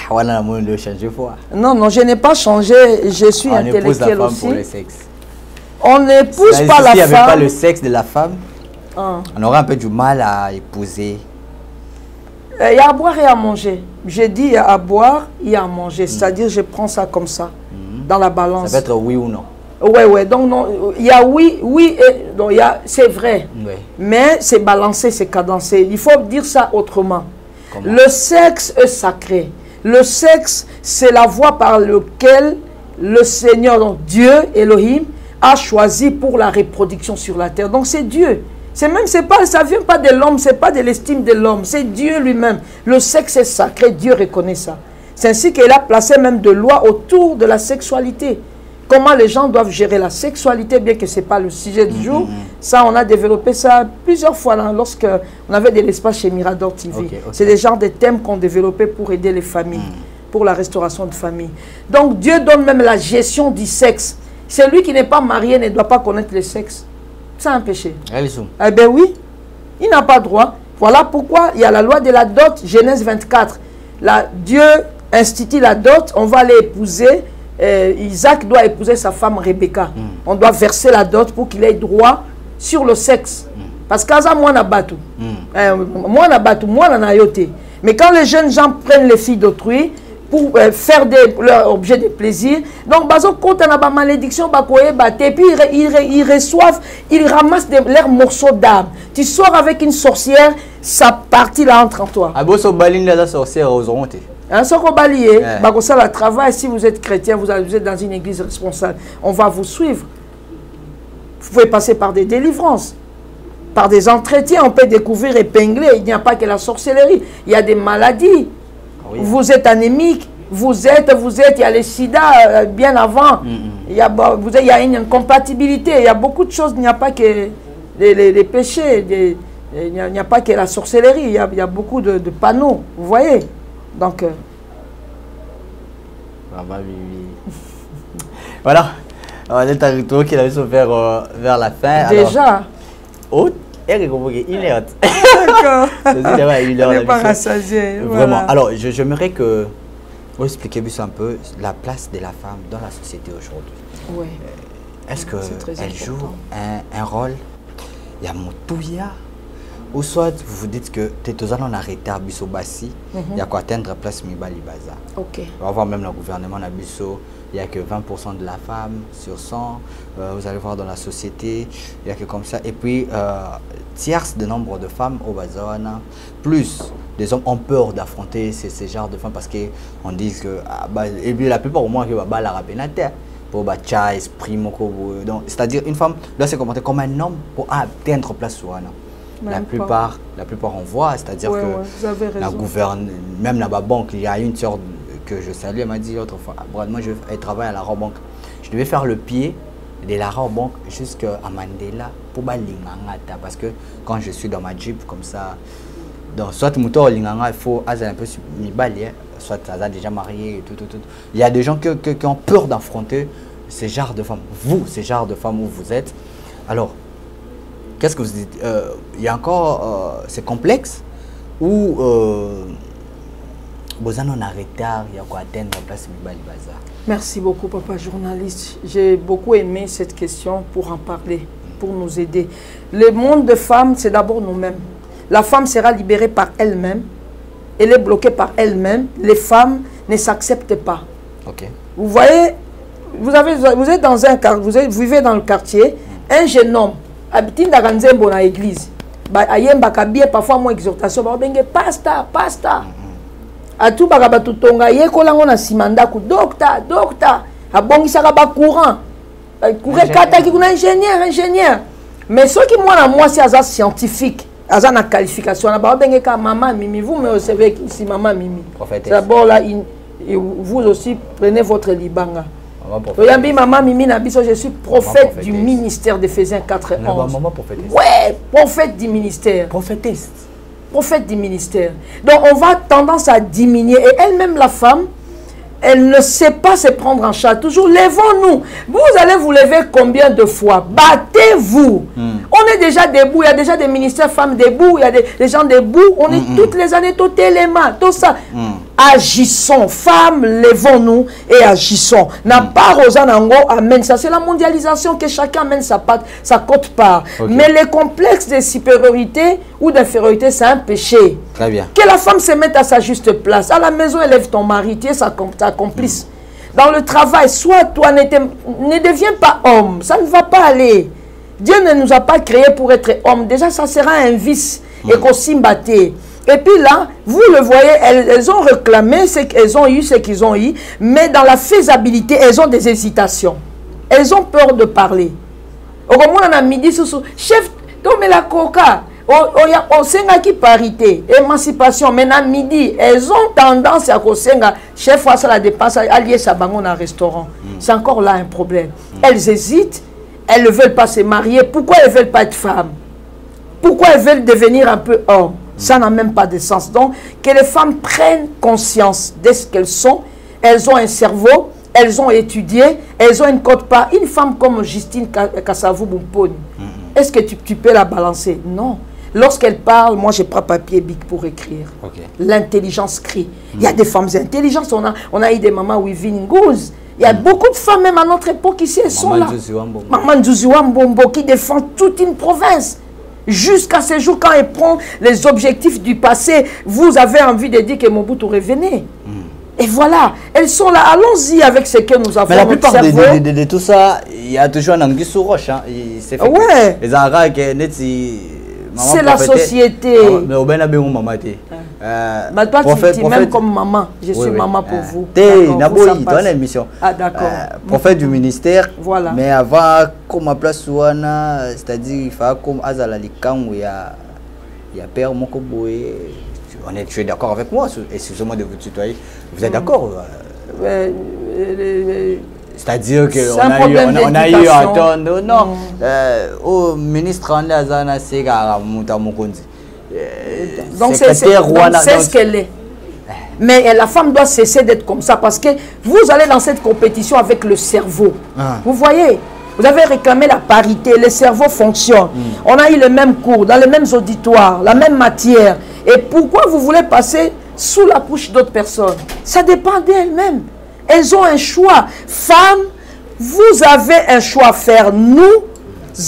Voilà, on a changé fois. Non, non, je n'ai pas changé, je suis intellectuel aussi. Pour le sexe. On n'épouse pas la femme. S'il n'y avait pas le sexe de la femme, on aurait un peu du mal à épouser. Il y a à boire et à manger. J'ai dit il y a à boire et à manger. C'est-à-dire, je prends ça comme ça, dans la balance. Ça peut être oui ou non. Oui, oui. Donc, non, il y a oui, oui, et donc, c'est vrai. Oui. Mais c'est balancé, c'est cadencé. Il faut dire ça autrement. Comment? Le sexe est sacré. Le sexe, c'est la voie par laquelle le Seigneur, donc Dieu, Elohim, a choisi pour la reproduction sur la terre. Donc, c'est Dieu. Ça ne vient pas de l'homme, ce n'est pas de l'estime de l'homme, c'est Dieu lui-même. Le sexe est sacré, Dieu reconnaît ça. C'est ainsi qu'il a placé même des lois autour de la sexualité. Comment les gens doivent gérer la sexualité, bien que ce n'est pas le sujet du jour. Ça, on a développé ça plusieurs fois lorsqu'on avait de l'espace chez Mirador TV. C'est des genres de thèmes qu'on développait pour aider les familles, pour la restauration de famille. Donc Dieu donne même la gestion du sexe. Celui qui n'est pas marié ne doit pas connaître le sexe. C'est un péché. Eh bien oui, il n'a pas droit. Voilà pourquoi il y a la loi de la dot, Genèse 24. Dieu institue la dot, on va aller épouser. Isaac doit épouser sa femme Rebecca. On doit verser la dot pour qu'il ait droit sur le sexe. Parce que ça, moi, mais quand les jeunes gens prennent les filles d'autrui pour faire leur objet de plaisir, donc quand on a ma malédiction, et puis ils reçoivent, ils ramassent leurs morceaux d'âme. Tu sors avec une sorcière, sa partie là entre en toi. La travail, si vous êtes chrétien, vous êtes dans une église responsable, on va vous suivre. Vous pouvez passer par des délivrances, par des entretiens, on peut découvrir épingler. Il n'y a pas que la sorcellerie, il y a des maladies. Oui. Vous êtes anémique, il y a les sida bien avant, il y a une incompatibilité, il y a beaucoup de choses, il n'y a pas que les péchés, il n'y a pas que la sorcellerie, il y a beaucoup de panneaux, vous voyez. Donc, voilà, on est arrivé qu'il a vers la fin. Déjà. Oh, il est d'accord. On n'est pas rassasié. Vraiment. Alors, j'aimerais que vous expliquiez un peu la place de la femme dans la société aujourd'hui. Oui. Est-ce qu'elle joue un rôle? Il y a Moutouya. Ou soit vous vous dites que Tétozan on a arrêté à Bisso Bassi, il y a quoi atteindre place Mibali Baza. Ok. On va voir même le gouvernement à Bisso, il n'y a que 20% de la femme sur 100. Vous allez voir dans la société, il n'y a que comme ça. Et puis, tierce de nombre de femmes au Bazawana, plus les hommes ont peur d'affronter ces genres de femmes parce qu'on dit que, et puis la plupart au moins, que la rapénataire. Pour battre esprit, c'est-à-dire une femme doit se comporter comme un homme pour atteindre place sur un homme. La plupart on voit, c'est-à-dire que la gouverne, même la banque, il y a une sorte que je salue, elle m'a dit l'autre fois, moi je travaille à la banque. Je devais faire le pied de la banque jusqu'à Mandela pour balingangata parce que quand je suis dans ma jeep comme ça, donc soit moto linganga il faut un peu mibali, soit ça a déjà marié et tout. Il y a des gens qui ont peur d'affronter ces genres de femmes. Vous, ces genres de femmes où vous êtes. Alors, qu'est-ce que vous dites? Il y a encore, c'est complexe ou vous en avez retard, il y a quoi atteindre la place Mibali Baza? Merci beaucoup, papa journaliste. J'ai beaucoup aimé cette question pour en parler, pour nous aider. Le monde de femmes, c'est d'abord nous-mêmes. La femme sera libérée par elle-même. Elle est bloquée par elle-même. Les femmes ne s'acceptent pas. Okay. Vous voyez, vous êtes dans un quartier, vous vivez dans le quartier, un jeune homme habite dans l'église. Parfois, moi, exhortation, pasta. A tout bagabatutonga, yekolango na simandaku, docteur, abongisaka ba courant. Courir kata ki kuna ingénieur. Mais ceux qui moi c'est un scientifique, asa na qualification na ba bengeka maman Mimi, vous me recevez ici maman Mimi. D'abord là vous aussi prenez votre libanga. Oyambi maman Mimi na biso, je suis prophète du ministère d'Éphésiens 4:11. Ouais, prophète du ministère. Prophétesse. Prophète du ministère. Donc on va tendance à diminuer. Et elle-même, la femme, elle ne sait pas se prendre en charge. Toujours, levons-nous. Vous allez vous lever combien de fois? Battez-vous. On est déjà debout. Il y a déjà des ministères femmes debout. Il y a des gens debout. On est toutes les années, tout élément, tout ça. Agissons. Femmes, levons-nous et agissons. N'a pas Rosanango amène ça. C'est la mondialisation que chacun amène sa quote-part. Mais les complexes de supériorité ou d'infériorité, c'est un péché. Très bien. Que la femme se mette à sa juste place. À la maison, élève ton mari, tu es sa complice. Dans le travail, soit toi, ne deviens pas homme. Ça ne va pas aller. Dieu ne nous a pas créés pour être homme. Déjà, ça sera un vice. Et qu'on s'imbattait. Et puis là, vous le voyez, elles ont réclamé ce qu'elles ont eu, ce qu'ils ont eu. Mais dans la faisabilité, elles ont des hésitations. Elles ont peur de parler. Au moins, on a midi, chef, tombe la coca. On senga qui parité, émancipation, maintenant midi, elles ont tendance à senga, chef fois ça la dépense, allier sa bangon dans un restaurant. C'est encore là un problème. Elles hésitent, elles ne veulent pas se marier. Pourquoi elles ne veulent pas être femmes? Pourquoi elles veulent devenir un peu hommes? Ça n'a même pas de sens. Donc, que les femmes prennent conscience de ce qu'elles sont. Elles ont un cerveau, elles ont étudié, elles ont une cote-part. Une femme comme Justine Kassavou-Bumponi, est-ce que tu peux la balancer? Non. Lorsqu'elle parle, moi je prends papier bic pour écrire. L'intelligence crie. Il y a des femmes intelligentes. On a eu des mamans Wivine Ngouz. Il y a beaucoup de femmes, même à notre époque ici, elles sont là. Maman Ndouziwa Mbombo qui défend toute une province. Jusqu'à ce jour, quand elle prend les objectifs du passé, vous avez envie de dire que Mobutu revenait. Et voilà, elles sont là. Allons-y avec ce que nous avons. Mais la plupart de tout ça, il y a toujours un anguille sous roche. Hein. Ouais. Les Arabes, c'est la société. Mais au ben abé maman té. Toi tu même comme maman, je suis maman pour vous. Naboyi, dans l'émission. Ah d'accord. Prophète du ministère. Voilà. Mais avant comme à place ouana, c'est-à-dire il faut comme azala likan où il y a père moko boé. Tu es d'accord avec moi, excusez-moi de vous tutoyer. Vous êtes d'accord? C'est-à-dire qu'on a eu à attendre. Non, au ministre en Azana Sega Moutamokonzi. Donc c'est ce qu'elle est. Mais la femme doit cesser d'être comme ça parce que vous allez dans cette compétition avec le cerveau. Vous voyez? Vous avez réclamé la parité, le cerveau fonctionne. On a eu le même cours, dans les mêmes auditoires, la même matière. Et pourquoi vous voulez passer sous la couche d'autres personnes? Ça dépend d'elles-mêmes. Elles ont un choix. Femmes, vous avez un choix à faire. Nous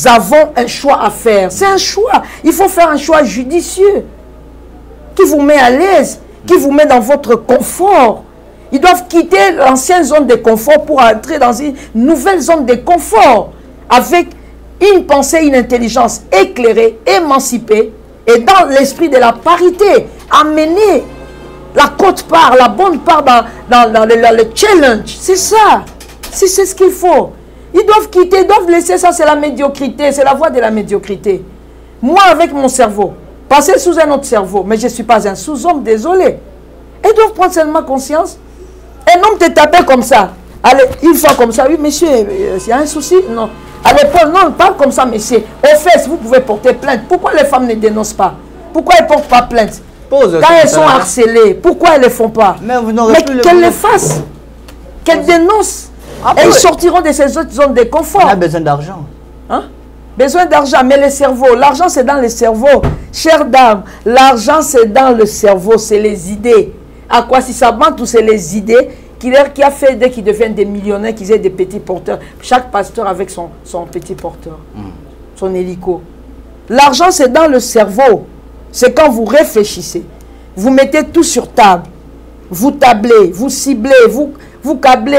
avons un choix à faire. C'est un choix. Il faut faire un choix judicieux qui vous met à l'aise, qui vous met dans votre confort. Ils doivent quitter l'ancienne zone de confort pour entrer dans une nouvelle zone de confort avec une pensée, une intelligence éclairée, émancipée et dans l'esprit de la parité, amener la quote-part, la bonne part dans le challenge. C'est ça. C'est ce qu'il faut. Ils doivent quitter, ils doivent laisser ça, c'est la médiocrité, c'est la voie de la médiocrité. Moi, avec mon cerveau, passer sous un autre cerveau, mais je ne suis pas un sous-homme, désolé. Ils doivent prendre seulement conscience. Un homme te tapait comme ça. Allez, une fois comme ça, oui, monsieur, il y a un souci? Non. À l'épaule, non, pas comme ça, monsieur. Aux fesses, vous pouvez porter plainte. Pourquoi les femmes ne dénoncent pas? Pourquoi elles ne portent pas plainte? Quand elles sont harcelées, pourquoi elles ne le font pas? Mais qu'elles le fassent. Qu'elles dénoncent. Et ils sortiront de ces autres zones de confort. On a besoin d'argent. Hein? Besoin d'argent, mais le cerveau. L'argent, c'est dans le cerveau. Chère dame, l'argent, c'est dans le cerveau. C'est les idées. À quoi si ça ment, c'est les idées qui a fait dès qu'ils deviennent des millionnaires, qu'ils aient des petits porteurs. Chaque pasteur avec son petit porteur, son hélico. L'argent, c'est dans le cerveau. C'est quand vous réfléchissez. Vous mettez tout sur table. Vous tablez, vous ciblez, vous câblez.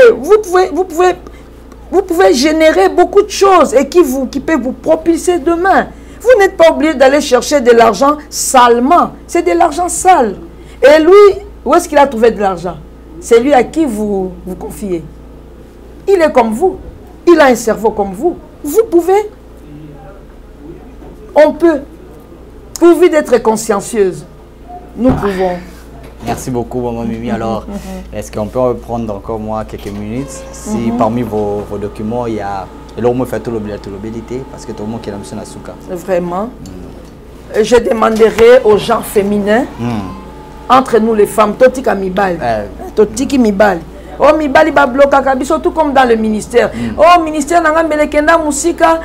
Vous pouvez générer beaucoup de choses et qui peut vous propulser demain. Vous n'êtes pas obligé d'aller chercher de l'argent salement. C'est de l'argent sale. Et lui, où est-ce qu'il a trouvé de l'argent? C'est lui à qui vous confiez. Il est comme vous. Il a un cerveau comme vous. Vous pouvez. On peut. Pourvu d'être consciencieuse, nous pouvons. Merci beaucoup, Maman Mimi. Alors, est-ce qu'on peut prendre encore moi quelques minutes si parmi vos documents, il y a... Et là, on me fait tout l'obéité parce que tout le monde qui a la souka. Vraiment. Je demanderai aux gens féminins, entre nous les femmes, Totika Mibal. Totika Mibal. Oh, mibali ba bloka kabiso, tout comme dans le ministère. Oh, ministère nanga melekenda musika,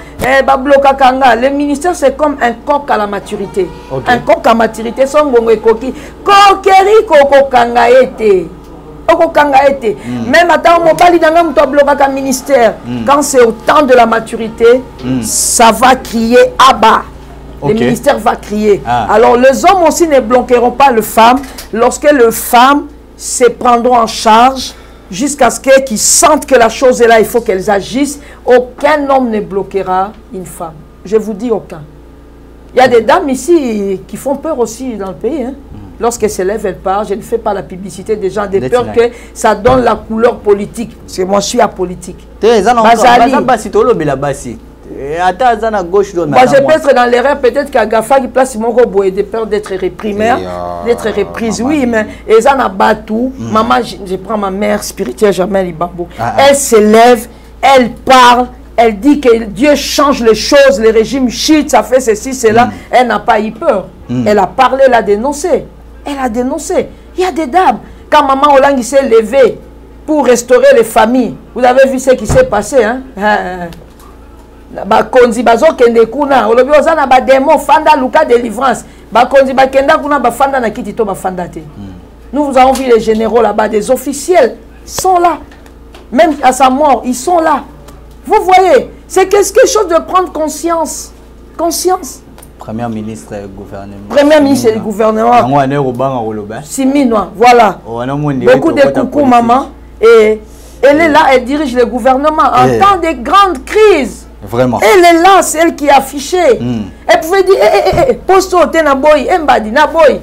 ba bloka kanga. Le ministère, c'est comme un coq à la maturité. Un coq à maturité, son bongo ekoki. Kokeri koko kanga ete. Même attends, mobali nanga muto bloka ka ministère. Quand c'est au temps de la maturité, ça va crier Abba. Le ministère va crier. Alors les hommes aussi ne bloqueront pas les femmes lorsque les femmes se prendront en charge jusqu'à ce qu'ils sentent que la chose est là, il faut qu'elles agissent. Aucun homme ne bloquera une femme. Je vous dis aucun. Il y a des dames ici qui font peur aussi dans le pays. Hein. Lorsqu'elles se lèvent, elles partent. Je ne fais pas la publicité des gens, des peurs que ça donne la couleur politique. Parce que moi, je suis apolitique. Moi, je peux être dans l'erreur, peut-être qu'à Gafa qui place mon robot et de peur d'être réprimé, d'être reprise. Oui, mais ils en abattent tout. Maman, je prends ma mère spirituelle, Jamel Ibambo. Elle se lève, elle parle, elle dit que Dieu change les choses, les régimes shit, ça fait ceci, cela. Elle n'a pas eu peur. Elle a parlé, elle a dénoncé. Elle a dénoncé. Il y a des dames. Quand maman Olang s'est levée pour restaurer les familles, vous avez vu ce qui s'est passé, hein? Bakonzi bazo kende kuna olobi ozana ba démon fanda luka délivrance bakonzi bakenda kuna ba fanda na kiti to ba fanda te. Nous vous avons vu les généraux là-bas, des officiels sont là, même à sa mort ils sont là. Vous voyez, c'est quelque chose de prendre conscience. Premier ministre et gouvernement. Premier ministre et gouvernement. Siminois, voilà. Beaucoup de coucou maman et elle est là, elle dirige le gouvernement en temps de grandes crises. Vraiment. Elle est là, c'est elle qui a affiché. Elle pouvait dire, posto te na boy, embadi na boy.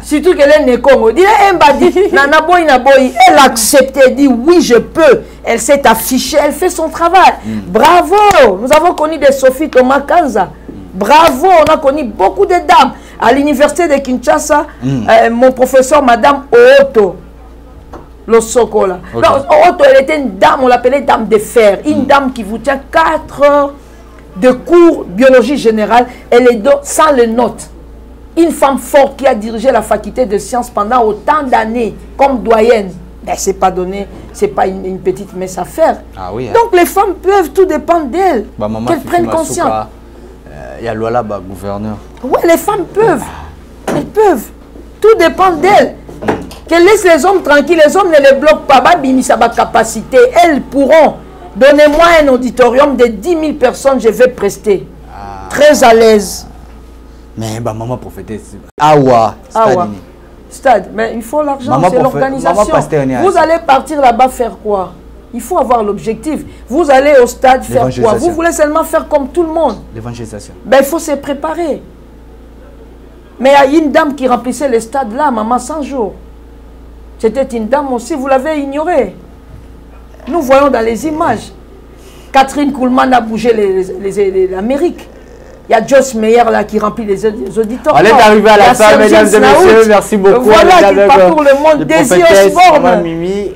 Surtout qu'elle est née Congo. Dit, embadi na boy na boy. Elle a accepté, elle dit, oui, je peux. Elle s'est affichée, elle fait son travail. Bravo. Nous avons connu des Sophie Thomas Kanza. Bravo, on a connu beaucoup de dames. À l'université de Kinshasa, mon professeur, Madame Ooto. Le Sokola. Okay. Elle était une dame, on l'appelait dame de fer. Une dame qui vous tient 4 heures de cours biologie générale. Elle est sans les notes. Une femme forte qui a dirigé la faculté de sciences pendant autant d'années comme doyenne. Ben, c'est pas donné, c'est pas une petite mince affaire. Donc les femmes peuvent, tout dépendre d'elles. Qu'elles prennent conscience. Il y a loi là-bas, gouverneur. Oui, les femmes peuvent. Elles peuvent. Tout dépend d'elles. Qu'elles laissent les hommes tranquilles, les hommes ne les bloquent pas. Ça va capacité. Elles pourront. Donnez-moi un auditorium de 10 000 personnes, je vais prester. Très à l'aise. Mais maman prophétesse. Awa. Stade. Mais il faut l'argent, c'est l'organisation. Vous allez partir là-bas faire quoi? Il faut avoir l'objectif. Vous allez au stade faire quoi? Vous voulez seulement faire comme tout le monde? L'évangélisation. Ben, il faut se préparer. Mais il y a une dame qui remplissait le stade là, maman, 100 jours. C'était une dame aussi, vous l'avez ignorée. Nous voyons dans les images. Catherine Kuhlman a bougé l'Amérique. Il y a Joyce Meyer là qui remplit les auditeurs. On est arrivé à la fin, mesdames et messieurs. Merci beaucoup. Voilà qui parcourt le monde. Désir Osborne. Mimi.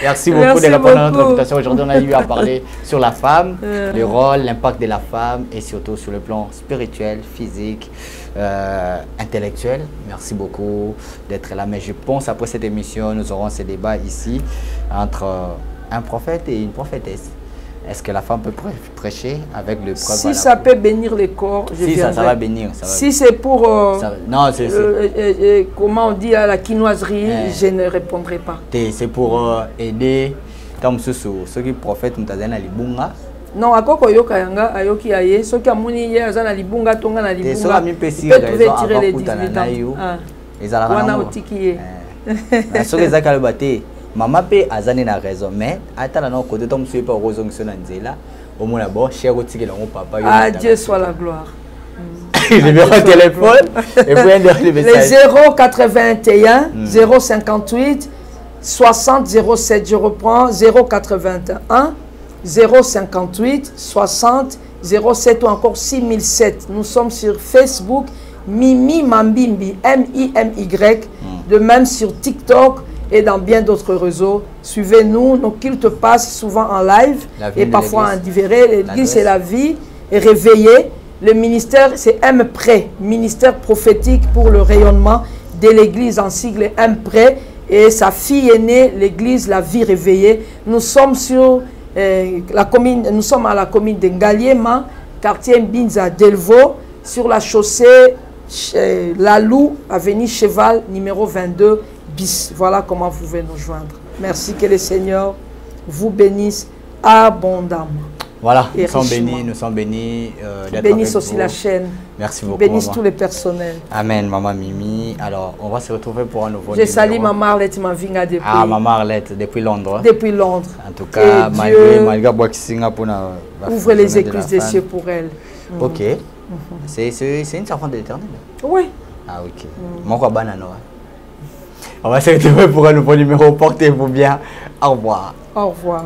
Merci beaucoup de répondre à notre invitation. Aujourd'hui, on a eu à parler sur la femme, le rôle, l'impact de la femme et surtout sur le plan spirituel, physique, intellectuel. Merci beaucoup d'être là. Mais je pense après cette émission, nous aurons ce débat ici entre un prophète et une prophétesse. Est-ce que la femme peut prêcher avec le preuve? Si ça peut bénir les corps, je viendrai. Ça va bénir. Si c'est pour non, comment on dit à la quinoiserie, je ne répondrai pas. C'est pour aider comme ceux qui prophètent mutazana libunga. Non, akoko yoka yanga ayoki aye, ceux qui amuni ye azana libunga tonga na libunga. Peut tirer les 18 ans. Wana otiki ye. Ceux qui zakale baté. Maman peut azane na raison, mais attends non côté tom suit pas raison que cela nzela au moins bon cher otiki lango papa. Ah Dieu soit la gloire. Le numéro de téléphone et vous le message. Les 081 058 60 07, je reprends 081 058 60 07 ou encore 6007. Nous sommes sur Facebook Mimi Mambimbi M-I-M-Y, de même sur TikTok et dans bien d'autres réseaux. Suivez-nous, nos cultes passent souvent en live et parfois en différé. L'église, c'est la vie et réveillée. Le ministère, c'est MPRE, ministère prophétique pour le rayonnement de l'église en sigle MPRE. et sa fille est née, l'église La Vie Réveillée. Nous sommes sur la commune, nous sommes à la commune de Ngaliema, quartier Mbinza Delvaux, sur la chaussée Lalou, avenue Cheval, numéro 22 bis. Voilà comment vous pouvez nous joindre. Merci, que le Seigneur vous bénisse abondamment. Voilà, nous sommes bénis bénisse aussi la chaîne. Merci beaucoup. Bénisse tous les personnels. Amen, maman Mimi. Alors, on va se retrouver pour un nouveau numéro. Je salue maman Arlette Mavinga depuis. Ah, maman Arlette, depuis Londres. Depuis Londres. En tout cas, malgré pour ouvre les écluses des cieux pour elle. Ok. C'est une servante de l'Éternel. Oui. Ah, ok. Mon quoi banano. On va se retrouver pour un nouveau numéro. Portez-vous bien. Au revoir. Au revoir.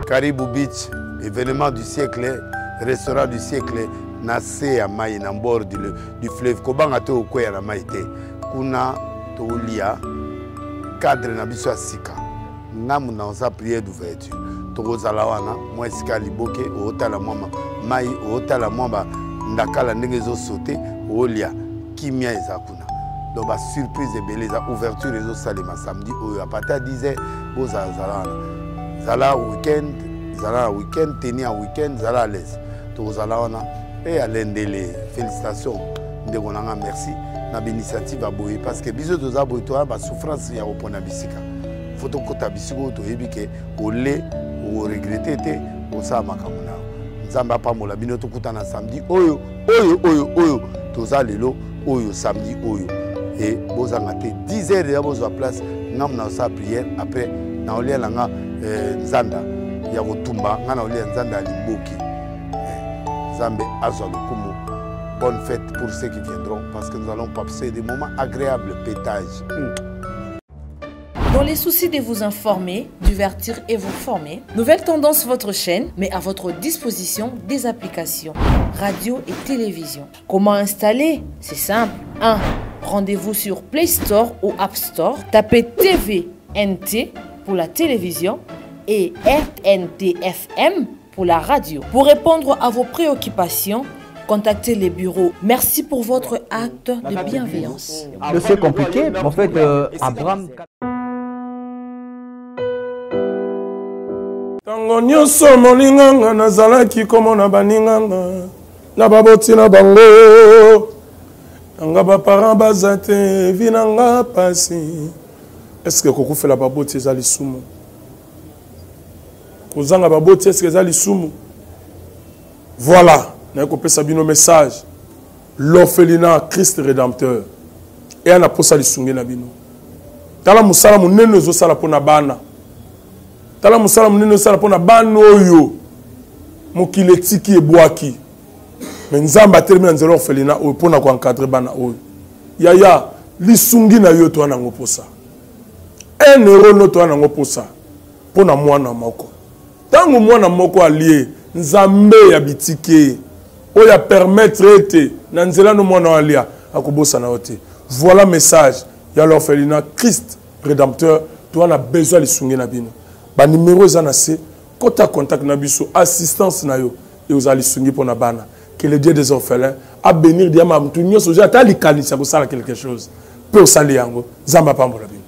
Caribou Beach, événement du siècle, restaurant du siècle, Nassé à Maï, en bord du fleuve. Kobanga to okoya na maïté. Kuna to lia cadre na biso asika. Ngamu na sa prière d'ouverture. To zalawana, moi sika liboke, otala mama, Maï, otala mama, ndakala ndenge zo sauter, olia kimia ezakuna. Donc ba surprise et belle, ouverture les salima samedi à partir de 10h, bo zalawana. Zala week-end, tenir un week-end, Zala à l'aise. Tout Zala on a et à l'endélé. Félicitations, Ndegonanga, merci. Na l'initiative à Boye parce que bisous de Zabo toi, ba souffrance ya opona bisika. Faut que ta bisiko to ebike au lait ou regretter te au sa makamuna. Nzamba pa mola bino to kutana samedi oyo to za lelo oyo samedi oyo et bozanga te 10h déjà bozo place ngam na sa prière après na olia langa Nzanda ya kotumba ngana olia Nzanda liboki Zambe azwa lokumu. Bonne fête pour ceux qui viendront parce que nous allons passer des moments agréables, pétage. Dans les soucis de vous informer, divertir et vous former, Nouvelle Tendance, votre chaîne, met à votre disposition des applications, radio et télévision. Comment installer? C'est simple. 1. Rendez-vous sur Play Store ou App Store. Tapez TVNT pour la télévision et RNTFM pour la radio. Pour répondre à vos préoccupations, contactez les bureaux. Merci pour votre acte de bienveillance. C'est compliqué, mais en fait, Abraham... Tango nyonso molinganga nazalaki komona baninganga na baboti na bango nanga baparent baza te vi nanga pasi. Est-ce que kokufela baboti ezali sumu? Kozanga baboti est-ce que ezali sumu? Voilà, na kopesa bino message. L'orphelinat Christ rédempteur et ana posa lisungi na bino. Tala musala munene zo sala pona bana. Tala musala munene sala pona bana oyo mokile tiki ebwaki. Mais nzamba termina nzelo orphelinat oyo pona ko encadrer bana oyo. Yaya lisungi na yo to na ngoposa. 1 euro no to na ngoposa pona mwana moko. Tango mwana moko allié nzambe ya bitike oya permettre ete na nzela no mwana alia akobosa na ote. Voilà message ya l'orphelinat Christ rédempteur to na besoin lisungi na bino. Ba numéro za na se kota contact na biso assistance na yo et aux alisungi pona bana. Que le Dieu des orphelins a bénir diama mtu nyoso ja ta likanisa ko sala quelque chose. Pe osali yango zamba pambola bino.